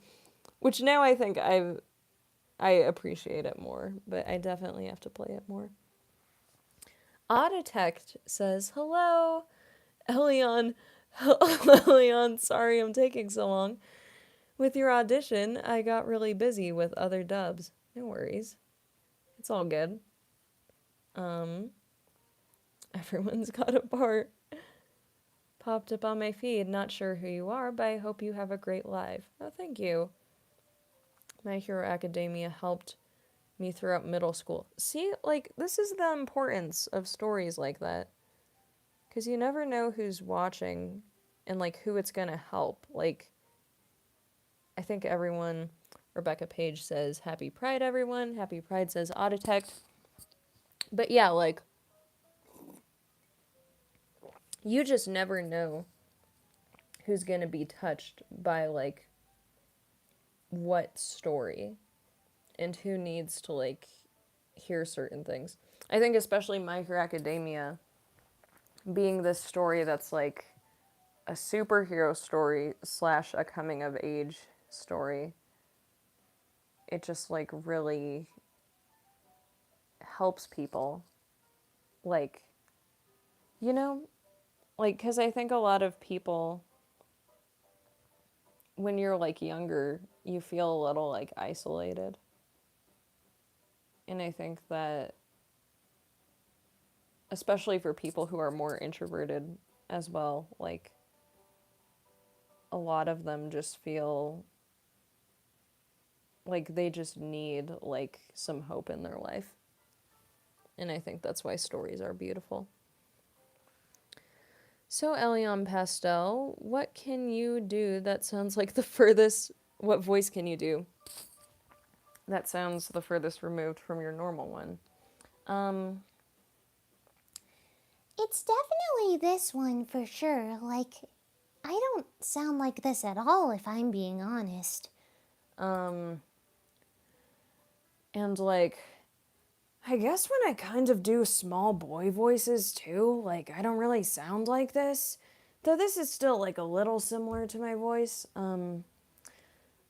Which now I think I appreciate it more, but I definitely have to play it more. Auditect says, hello, Elion. Elion, sorry I'm taking so long. With your audition, I got really busy with other dubs. No worries. It's all good. Everyone's got a part. Popped up on my feed. Not sure who you are, but I hope you have a great live. Oh, thank you. My Hero Academia helped me throughout middle school. See, like, this is the importance of stories like that. Because you never know who's watching and, like, who it's gonna help. Like, I think everyone, Rebecca Page says, Happy Pride, everyone. Happy Pride says, Auditect. But yeah, like, you just never know who's gonna be touched by, like, what story and who needs to, like, hear certain things. I think especially My Hero Academia being this story that's, like, a superhero story slash a coming of age story, it just, like, really helps people. Like, you know, like, because I think a lot of people, when you're, like, younger, you feel a little, like, isolated. And I think that, especially for people who are more introverted as well, like, a lot of them just feel like they just need, like, some hope in their life. And I think that's why stories are beautiful. So, Elion Pastel, what can you do that sounds like the furthest... What voice can you do that sounds the furthest removed from your normal one? It's definitely this one for sure. Like, I don't sound like this at all if I'm being honest. And, like, I guess when I kind of do small boy voices too, like, I don't really sound like this. Though this is still, like, a little similar to my voice.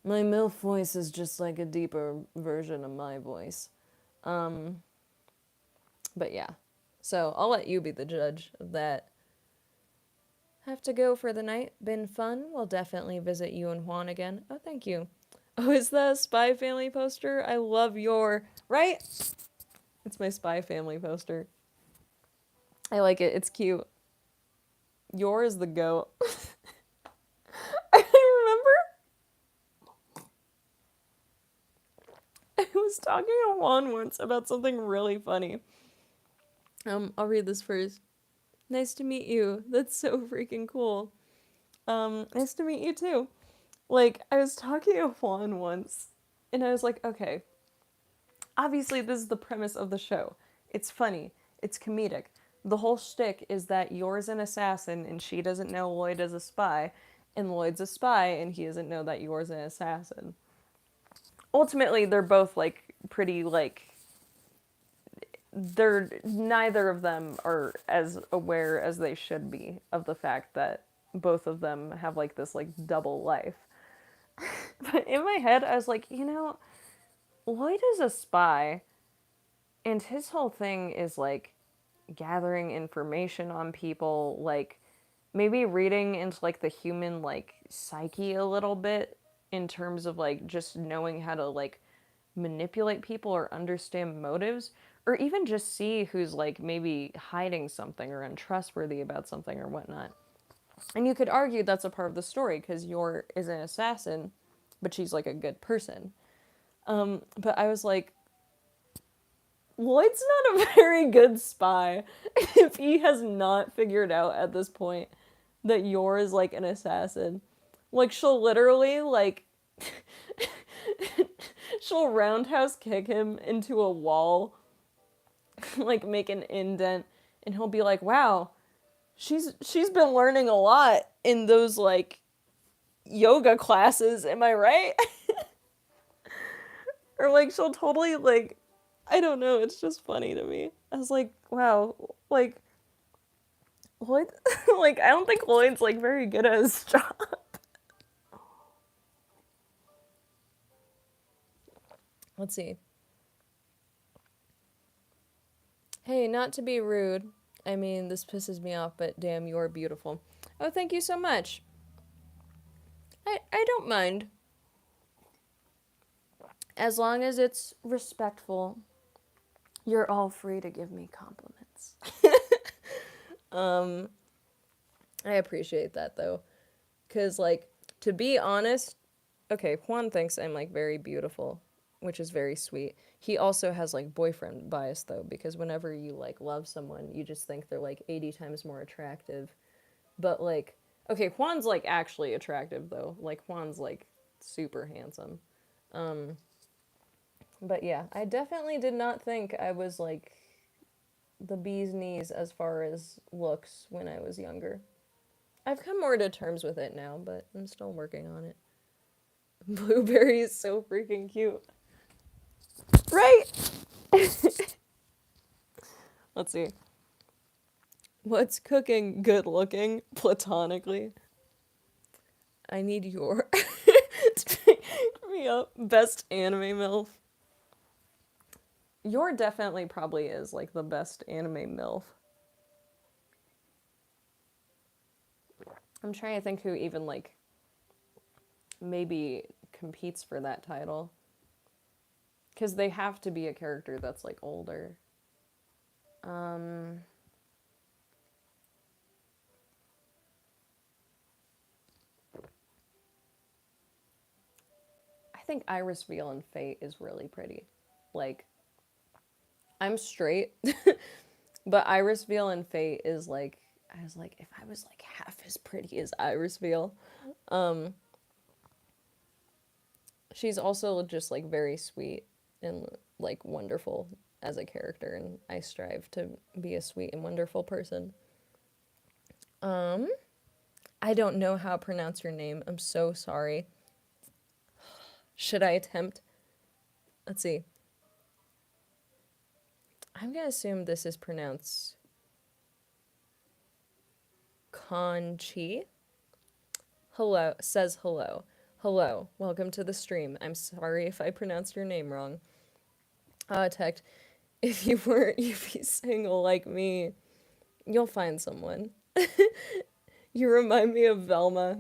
My MILF voice is just, like, a deeper version of my voice. But yeah. So, I'll let you be the judge of that. Have to go for the night. Been fun. We'll definitely visit you and Juan again. Oh, thank you. Oh, is that a Spy Family poster? I love your... Right? It's my Spy Family poster. I like it. It's cute. Your is the goat. I remember I was talking to Juan once about something really funny. I'll read this first. Nice to meet you. That's so freaking cool. Nice to meet you too. Like, I was talking to Juan once, and I was like, okay, obviously this is the premise of the show. It's funny. It's comedic. The whole shtick is that Yor's an assassin, and she doesn't know Lloyd is a spy, and Lloyd's a spy, and he doesn't know that Yor's an assassin. Ultimately, they're both, like, pretty, like, they're neither of them are as aware as they should be of the fact that both of them have, like, this, like, double life. But in my head, I was like, you know, Lloyd is a spy, and his whole thing is, like, gathering information on people, like, maybe reading into, like, the human, like, psyche a little bit in terms of, like, just knowing how to, like, manipulate people or understand motives, or even just see who's, like, maybe hiding something or untrustworthy about something or whatnot. And you could argue that's a part of the story, because Yor is an assassin, but she's, like, a good person. But I was like, Lloyd's not a very good spy if he has not figured out at this point that Yor is like an assassin. Like she'll literally like she'll roundhouse kick him into a wall, like make an indent, and he'll be like, "Wow, she's been learning a lot in those like yoga classes, am I right?" Or like she'll totally like I don't know, it's just funny to me. I was like, wow, like Lloyd like I don't think Lloyd's like very good at his job. Let's see. Hey, not to be rude. I mean, this pisses me off, but damn, you're beautiful. Oh, thank you so much. I don't mind. As long as it's respectful, you're all free to give me compliments. um, I appreciate that though. Because, like, to be honest, okay, Juan thinks I'm, like, very beautiful, which is very sweet. He also has, like, boyfriend bias, though, because whenever you, like, love someone, you just think they're, like, 80 times more attractive. But, like, okay, Juan's, like, actually attractive, though. Like, Juan's, like, super handsome. But yeah, I definitely did not think I was, like, the bee's knees as far as looks when I was younger. I've come more to terms with it now, but I'm still working on it. Blueberry is so freaking cute. Right? Let's see. What's cooking good looking platonically? I need your to pick me up. Best anime MILF. Your definitely probably is like the best anime MILF. I'm trying to think who even like maybe competes for that title. Because they have to be a character that's like older. I think Iris Veal and Fate is really pretty. Like, I'm straight, but Iris Veal and Fate is like, I was like, if I was like half as pretty as Iris Veal. She's also just like very sweet and like wonderful as a character, and I strive to be a sweet and wonderful person. I don't know how to pronounce your name. I'm so sorry. Should I attempt? Let's see. I'm gonna assume this is pronounced Conchi. Hello, says hello. Hello, welcome to the stream. I'm sorry if I pronounced your name wrong. Tech, if you weren't you'd be single like me, you'll find someone. You remind me of Velma.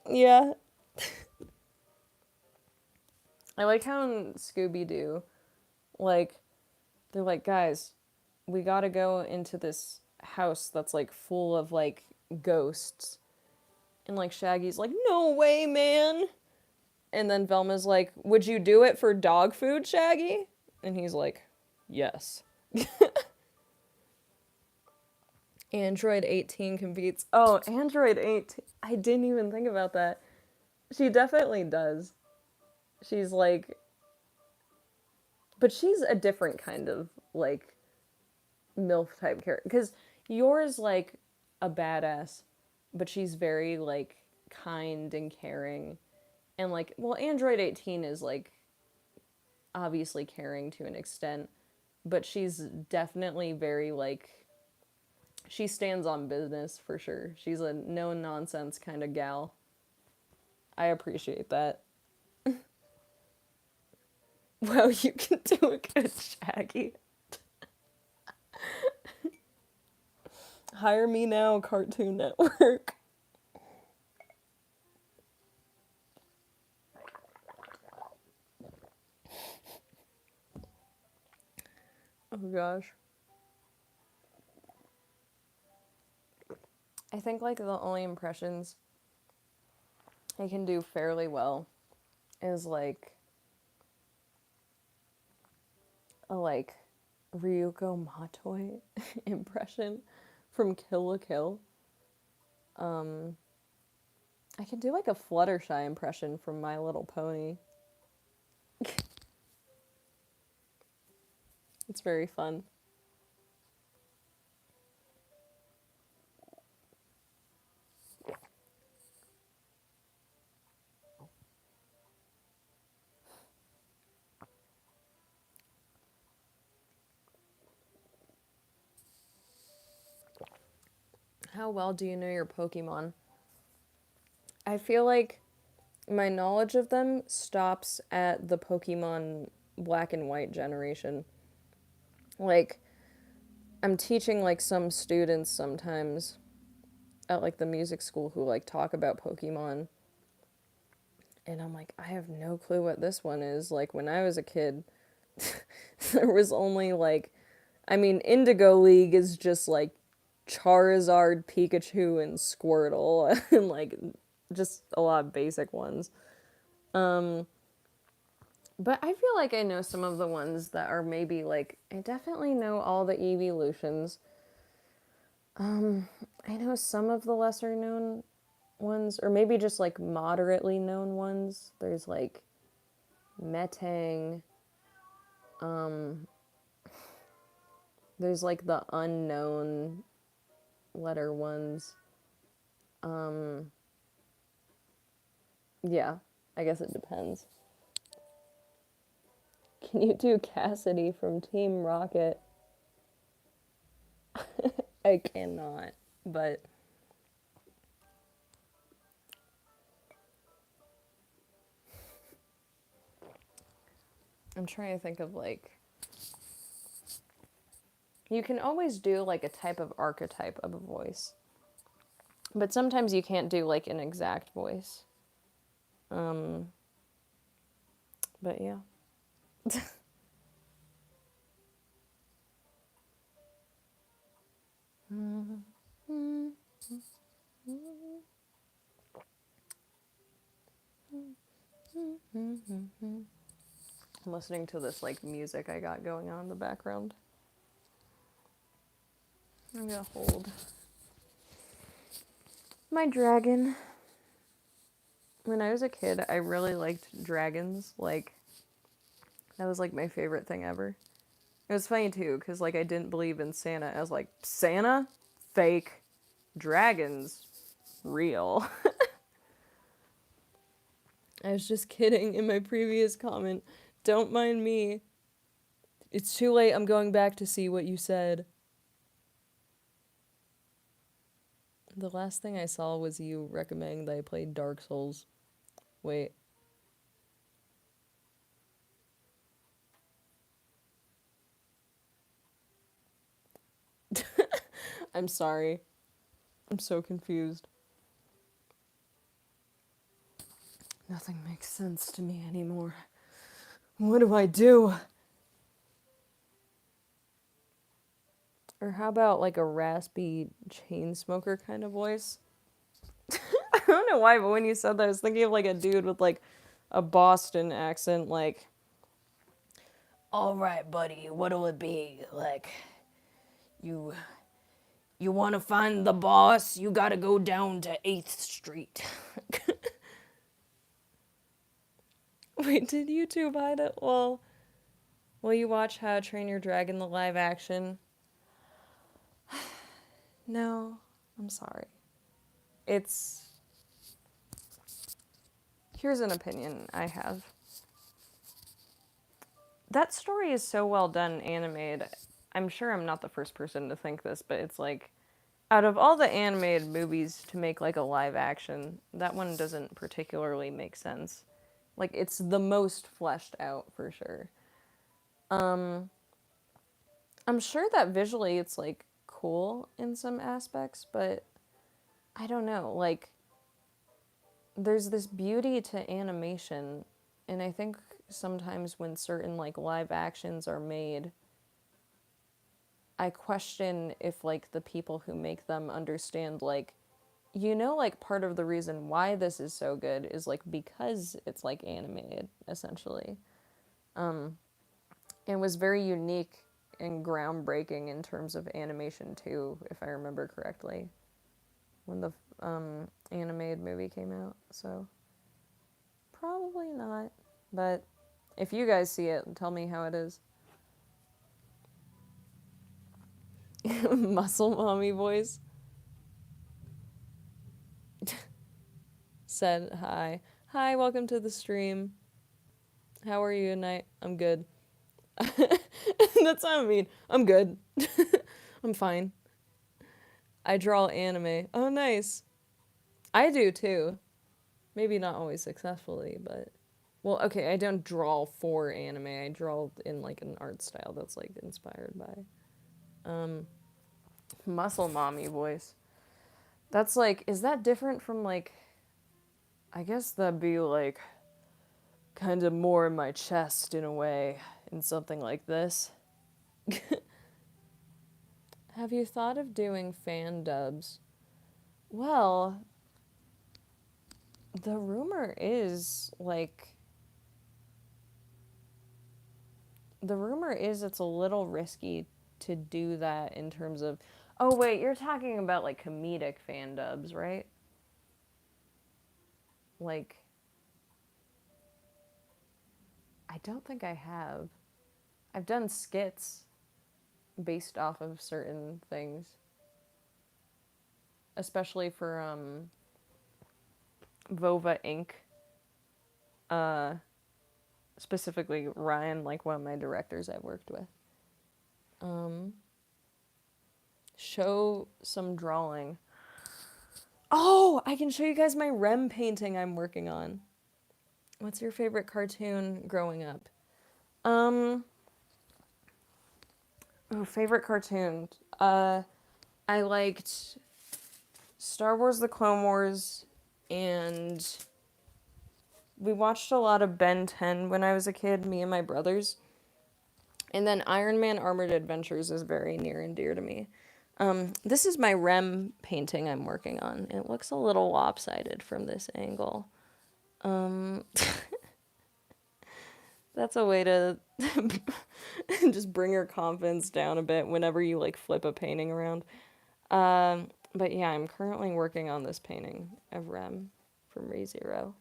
Yeah. I like how in Scooby Doo, like, they're like, guys, we gotta go into this house that's like full of like ghosts. And like Shaggy's like, no way, man. And then Velma's like, would you do it for dog food, Shaggy? And he's like, yes. Android 18 competes. Oh, Android 18. I didn't even think about that. She definitely does. She's like, but she's a different kind of like MILF type character. Because yours like a badass, but she's very like kind and caring. And like, well, Android 18 is like obviously caring to an extent, but she's definitely very like, she stands on business for sure. She's a no nonsense kind of gal. I appreciate that. Wow, you can do a good Shaggy. Hire me now, Cartoon Network. Oh gosh. I think like the only impressions I can do fairly well is like a like Ryuko Matoi impression from Kill la Kill. Um, I can do like a Fluttershy impression from My Little Pony. It's very fun. How well do you know your Pokemon? I feel like my knowledge of them stops at the Pokemon Black and White generation. Like, I'm teaching like some students sometimes at like the music school who like talk about Pokemon. And I'm like, I have no clue what this one is. Like, when I was a kid, there was only like, I mean, Indigo League is just like Charizard, Pikachu, and Squirtle, and like just a lot of basic ones. Um, but I feel like I know some of the ones that are maybe like, I definitely know all the evolutions. Um, I know some of the lesser known ones, or maybe just like moderately known ones. There's like Metang. Um, there's like the unknown letter ones. Um, yeah, I guess it depends. Can you do Cassidy from Team Rocket? I cannot, but I'm trying to think of like. You can always do like a type of archetype of a voice, but sometimes you can't do like an exact voice. Um, but yeah. I'm listening to this like music I got going on in the background. I'm gonna hold my dragon. When I was a kid, I really liked dragons. Like, that was like my favorite thing ever. It was funny too, because like I didn't believe in Santa. I was like, Santa? Fake. Dragons? Real. I was just kidding in my previous comment. Don't mind me. It's too late. I'm going back to see what you said. The last thing I saw was you recommending that I played Dark Souls. Wait. I'm sorry. I'm so confused. Nothing makes sense to me anymore. What do I do? Or how about like a raspy chain smoker kind of voice? I don't know why, but when you said that, I was thinking of like a dude with like a Boston accent, like, all right, buddy, what'll it be? Like, you you want to find the boss? You gotta go down to 8th Street. Wait, did YouTube hide it? Well, will you watch How to Train Your Dragon the live action? No, I'm sorry. It's. Here's an opinion I have. That story is so well done and animated. I'm sure I'm not the first person to think this, but it's like, out of all the animated movies to make like a live action, that one doesn't particularly make sense. Like, it's the most fleshed out for sure. Um, I'm sure that visually it's like cool in some aspects, but I don't know. Like, there's this beauty to animation, and I think sometimes when certain like live actions are made, I question if like the people who make them understand like, like part of the reason why this is so good is like because it's like animated essentially. It was very unique and groundbreaking in terms of animation too, if I remember correctly, when the animated movie came out. So probably not, but if you guys see it, tell me how it is. Muscle mommy voice said hi. Hi, welcome to the stream. How are you tonight? I'm good. That's what I mean. I'm good. I'm fine. I draw anime. Oh, nice. I do too. Maybe not always successfully, but well, okay, I don't draw for anime. I draw in like an art style that's like inspired by muscle mommy voice. That's like, is that different from like, I guess that'd be like kind of more in my chest in a way in something like this. Have you thought of doing fan dubs? Well, the rumor is like it's a little risky to do that in terms of, oh wait, you're talking about like comedic fan dubs, right? Like, I don't think I have. I've done skits based off of certain things, especially for Vova Inc. Uh, specifically Ryan, like one of my directors I've worked with. Show some drawing. Oh, I can show you guys my Rem painting I'm working on. What's your favorite cartoon growing up? Oh, favorite cartoon. I liked Star Wars The Clone Wars, and we watched a lot of Ben 10 when I was a kid, me and my brothers. And then Iron Man Armored Adventures is very near and dear to me. This is my Rem painting I'm working on. It looks a little lopsided from this angle. That's a way to just bring your confidence down a bit whenever you like flip a painting around. But yeah, I'm currently working on this painting of Rem from ReZero.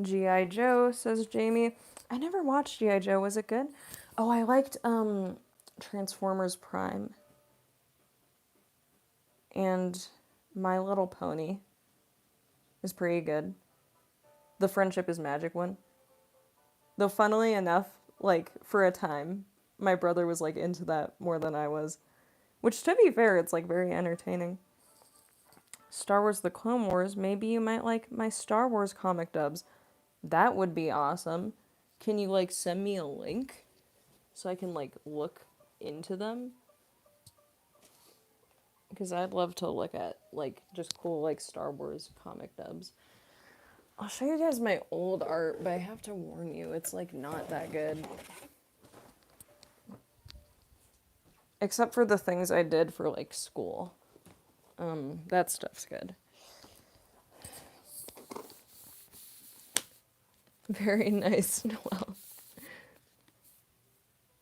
G.I. Joe, says Jamie. I never watched G.I. Joe. Was it good? Oh, I liked Transformers Prime and My Little Pony is pretty good. The Friendship is Magic one. Though funnily enough, like for a time, my brother was like into that more than I was. Which to be fair, it's like very entertaining. Star Wars The Clone Wars, maybe you might like my Star Wars comic dubs. That would be awesome. Can you like send me a link so I can like look into them? Because I'd love to look at like just cool like Star Wars comic dubs. I'll show you guys my old art, but I have to warn you, it's like not that good. Except for the things I did for like school. That stuff's good. Very nice, Noelle.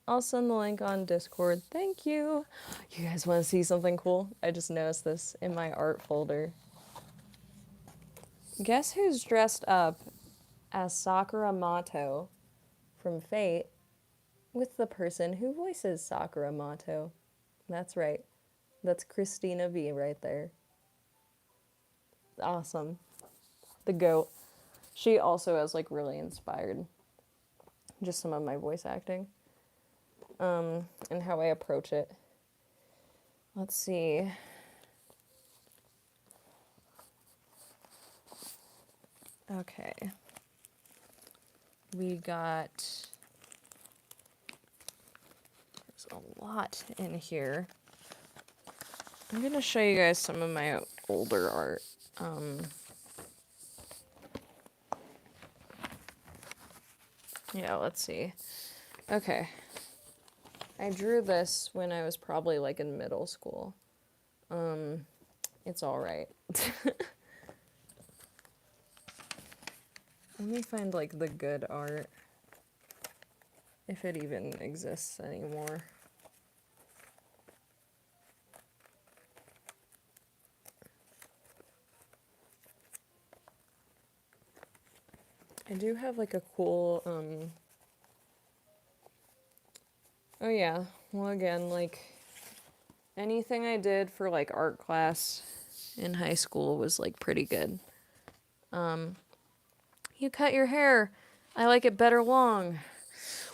I'll send the link on Discord. Thank you. You guys want to see something cool? I just noticed this in my art folder. Guess who's dressed up as Sakura Mato from Fate with the person who voices Sakura Mato? That's right. That's Christina V right there. Awesome. The GOAT. She also has like really inspired just some of my voice acting. And how I approach it. Let's see. Okay. We got... There's a lot in here. I'm going to show you guys some of my older art. Yeah, let's see. Okay. I drew this when I was probably like in middle school. It's alright. Let me find like the good art. if it even exists anymore. I do have like a cool, oh yeah, well again, like anything I did for like art class in high school was like pretty good. You cut your hair. I like it better long.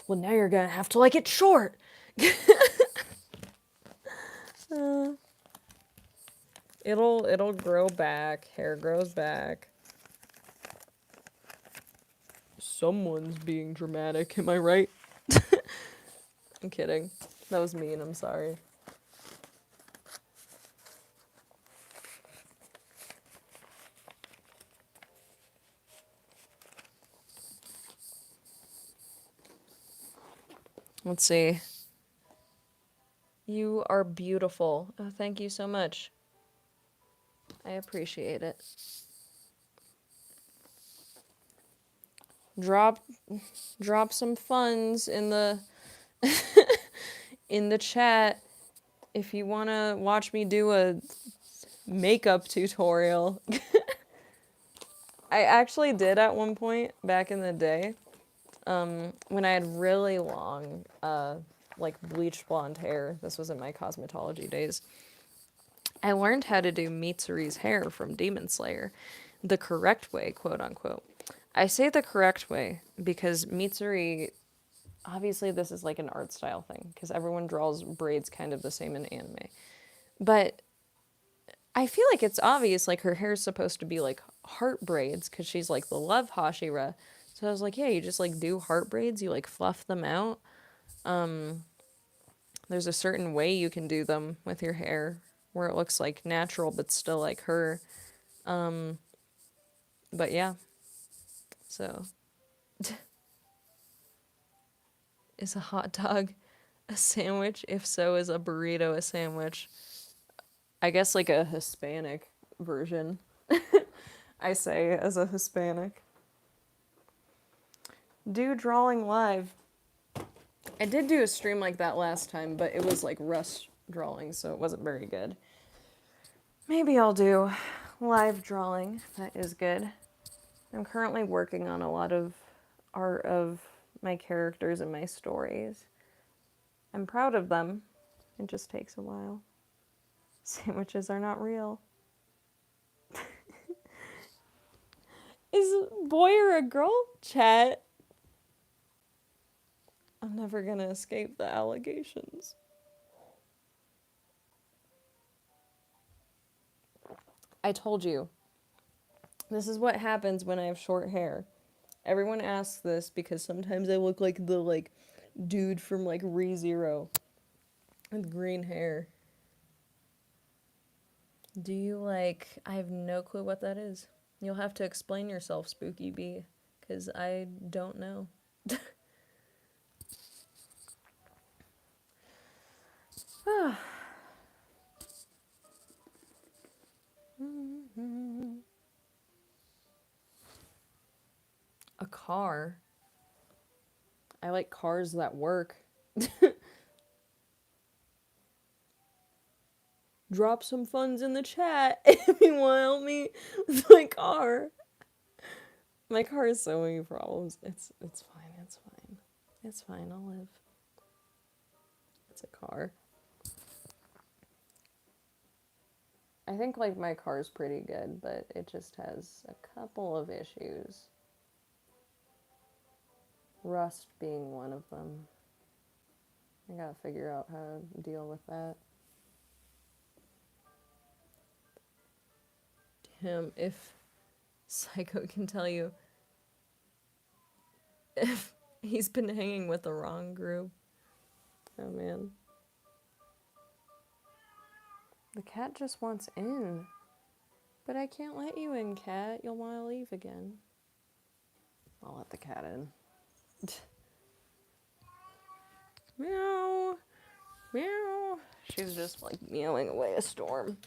Well, now you're gonna have to like it short. It'll grow back. Hair grows back. Someone's being dramatic, am I right? I'm kidding. That was mean, I'm sorry. Let's see. You are beautiful. Oh, thank you so much. I appreciate it. Drop some funds in the in the chat if you want to watch me do a makeup tutorial. I actually did at one point back in the day, when I had really long, like bleached blonde hair. This was in my cosmetology days. I learned how to do Mitsuri's hair from Demon Slayer, the correct way, quote unquote. I say the correct way because Mitsuri, obviously this is like an art style thing because everyone draws braids kind of the same in anime. But I feel like it's obvious, like her hair is supposed to be like heart braids because she's like the love Hashira. So I was like, yeah, you just like do heart braids, you like fluff them out. There's a certain way you can do them with your hair where it looks like natural but still like her. But yeah, so is a hot dog a sandwich? If so, is a burrito a sandwich? I guess like a Hispanic version. I say as a Hispanic. Do drawing live. I did do a stream like that last time, but it was like rush drawing, so it wasn't very good. Maybe I'll do live drawing. That is good. I'm currently working on a lot of art of my characters and my stories. I'm proud of them. It just takes a while. Sandwiches are not real. Is a boy or a girl? Chat. I'm never gonna escape the allegations. I told you. This is what happens when I have short hair. Everyone asks this because sometimes I look like the like dude from like ReZero with green hair. Do you like... I have no clue what that is. You'll have to explain yourself, Spooky Bee, because I don't know. A car? I like cars that work. Drop some funds in the chat if you want to help me with my car. My car has so many problems. It's fine. It's fine. It's fine. I'll live. It's a car. I think like my car's pretty good, but it just has a couple of issues. Rust being one of them. I gotta figure out how to deal with that. Damn, if Psycho can tell you if he's been hanging with the wrong group. Oh man. The cat just wants in. But I can't let you in, cat. You'll want to leave again. I'll let the cat in. Meow. Meow. She's just like meowing away a storm.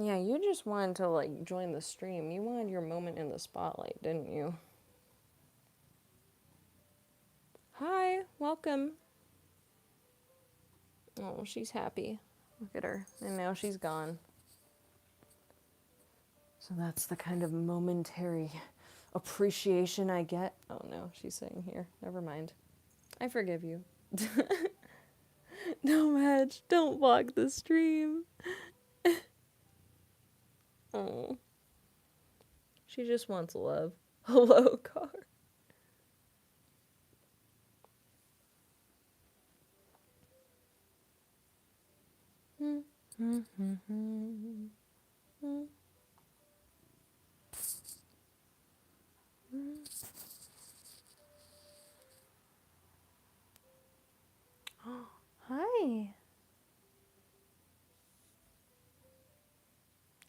Yeah, you just wanted to, like, join the stream. You wanted your moment in the spotlight, didn't you? Hi, welcome. Oh, she's happy. Look at her. And now she's gone. So that's the kind of momentary appreciation I get. Oh no, she's sitting here. Never mind. I forgive you. No, Madge, don't block the stream. Oh, she just wants love. Hello, car. Hi.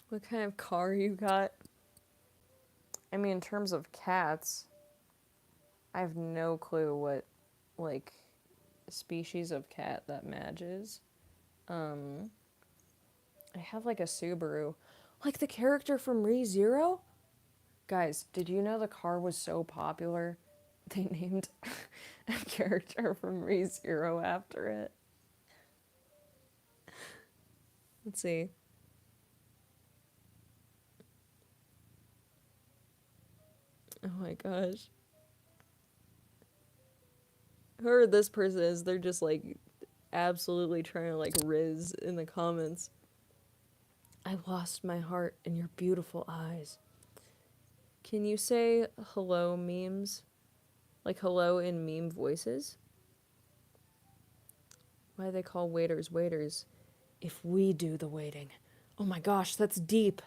What kind of car you got? I mean, in terms of cats, I have no clue what, like, species of cat that Madge is. I have, like, a Subaru. Like the character from ReZero? Guys, did you know the car was so popular? They named a character from ReZero after it. Let's see. Oh my gosh. Whoever this person is, they're just like absolutely trying to like riz in the comments. I lost my heart in your beautiful eyes. Can you say hello memes? Like hello in meme voices? Why do they call waiters waiters? If we do the waiting. Oh my gosh, that's deep.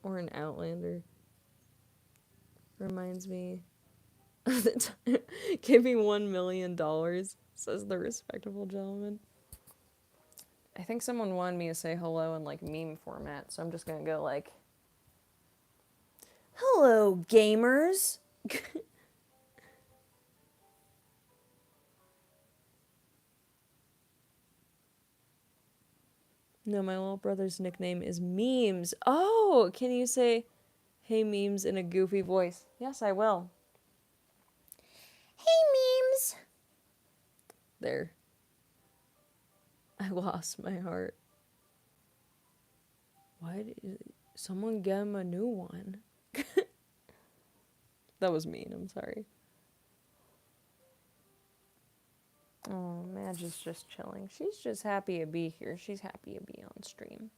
Or an Outlander. Reminds me of the time. Give me $1 million, says the respectable gentleman. I think someone wanted me to say hello in like meme format, so I'm just gonna go like, hello, gamers. No, my little brother's nickname is Memes. Oh, can you say, hey, Memes in a goofy voice? Yes, I will. Hey, memes! There. I lost my heart. Why did someone get him a new one? That was mean, I'm sorry. Oh, Madge is just chilling. She's just happy to be here. She's happy to be on stream.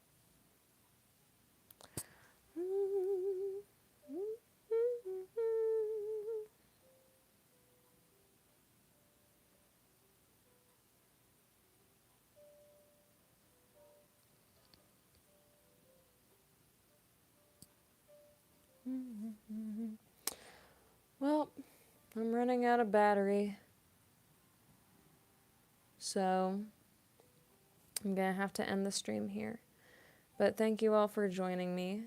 Well, I'm running out of battery, so I'm gonna have to end the stream here. But thank you all for joining me.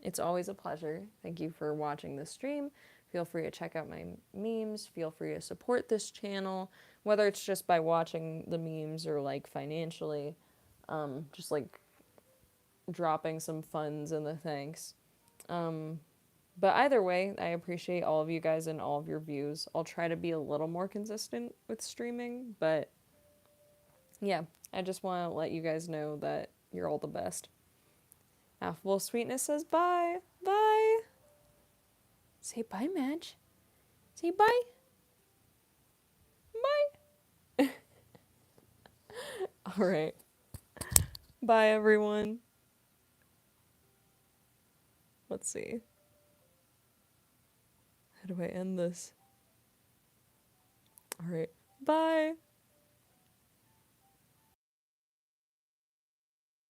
It's always a pleasure. Thank you for watching the stream. Feel free to check out my memes. Feel free to support this channel, whether it's just by watching the memes or like financially. Just like dropping some funds in the thanks. But either way, I appreciate all of you guys and all of your views. I'll try to be a little more consistent with streaming, but yeah, I just want to let you guys know that you're all the best. Affable Sweetness says bye. Bye. Say bye, Madge. Say bye. Bye. All right. Bye, everyone. Let's see. How do I end this? All right.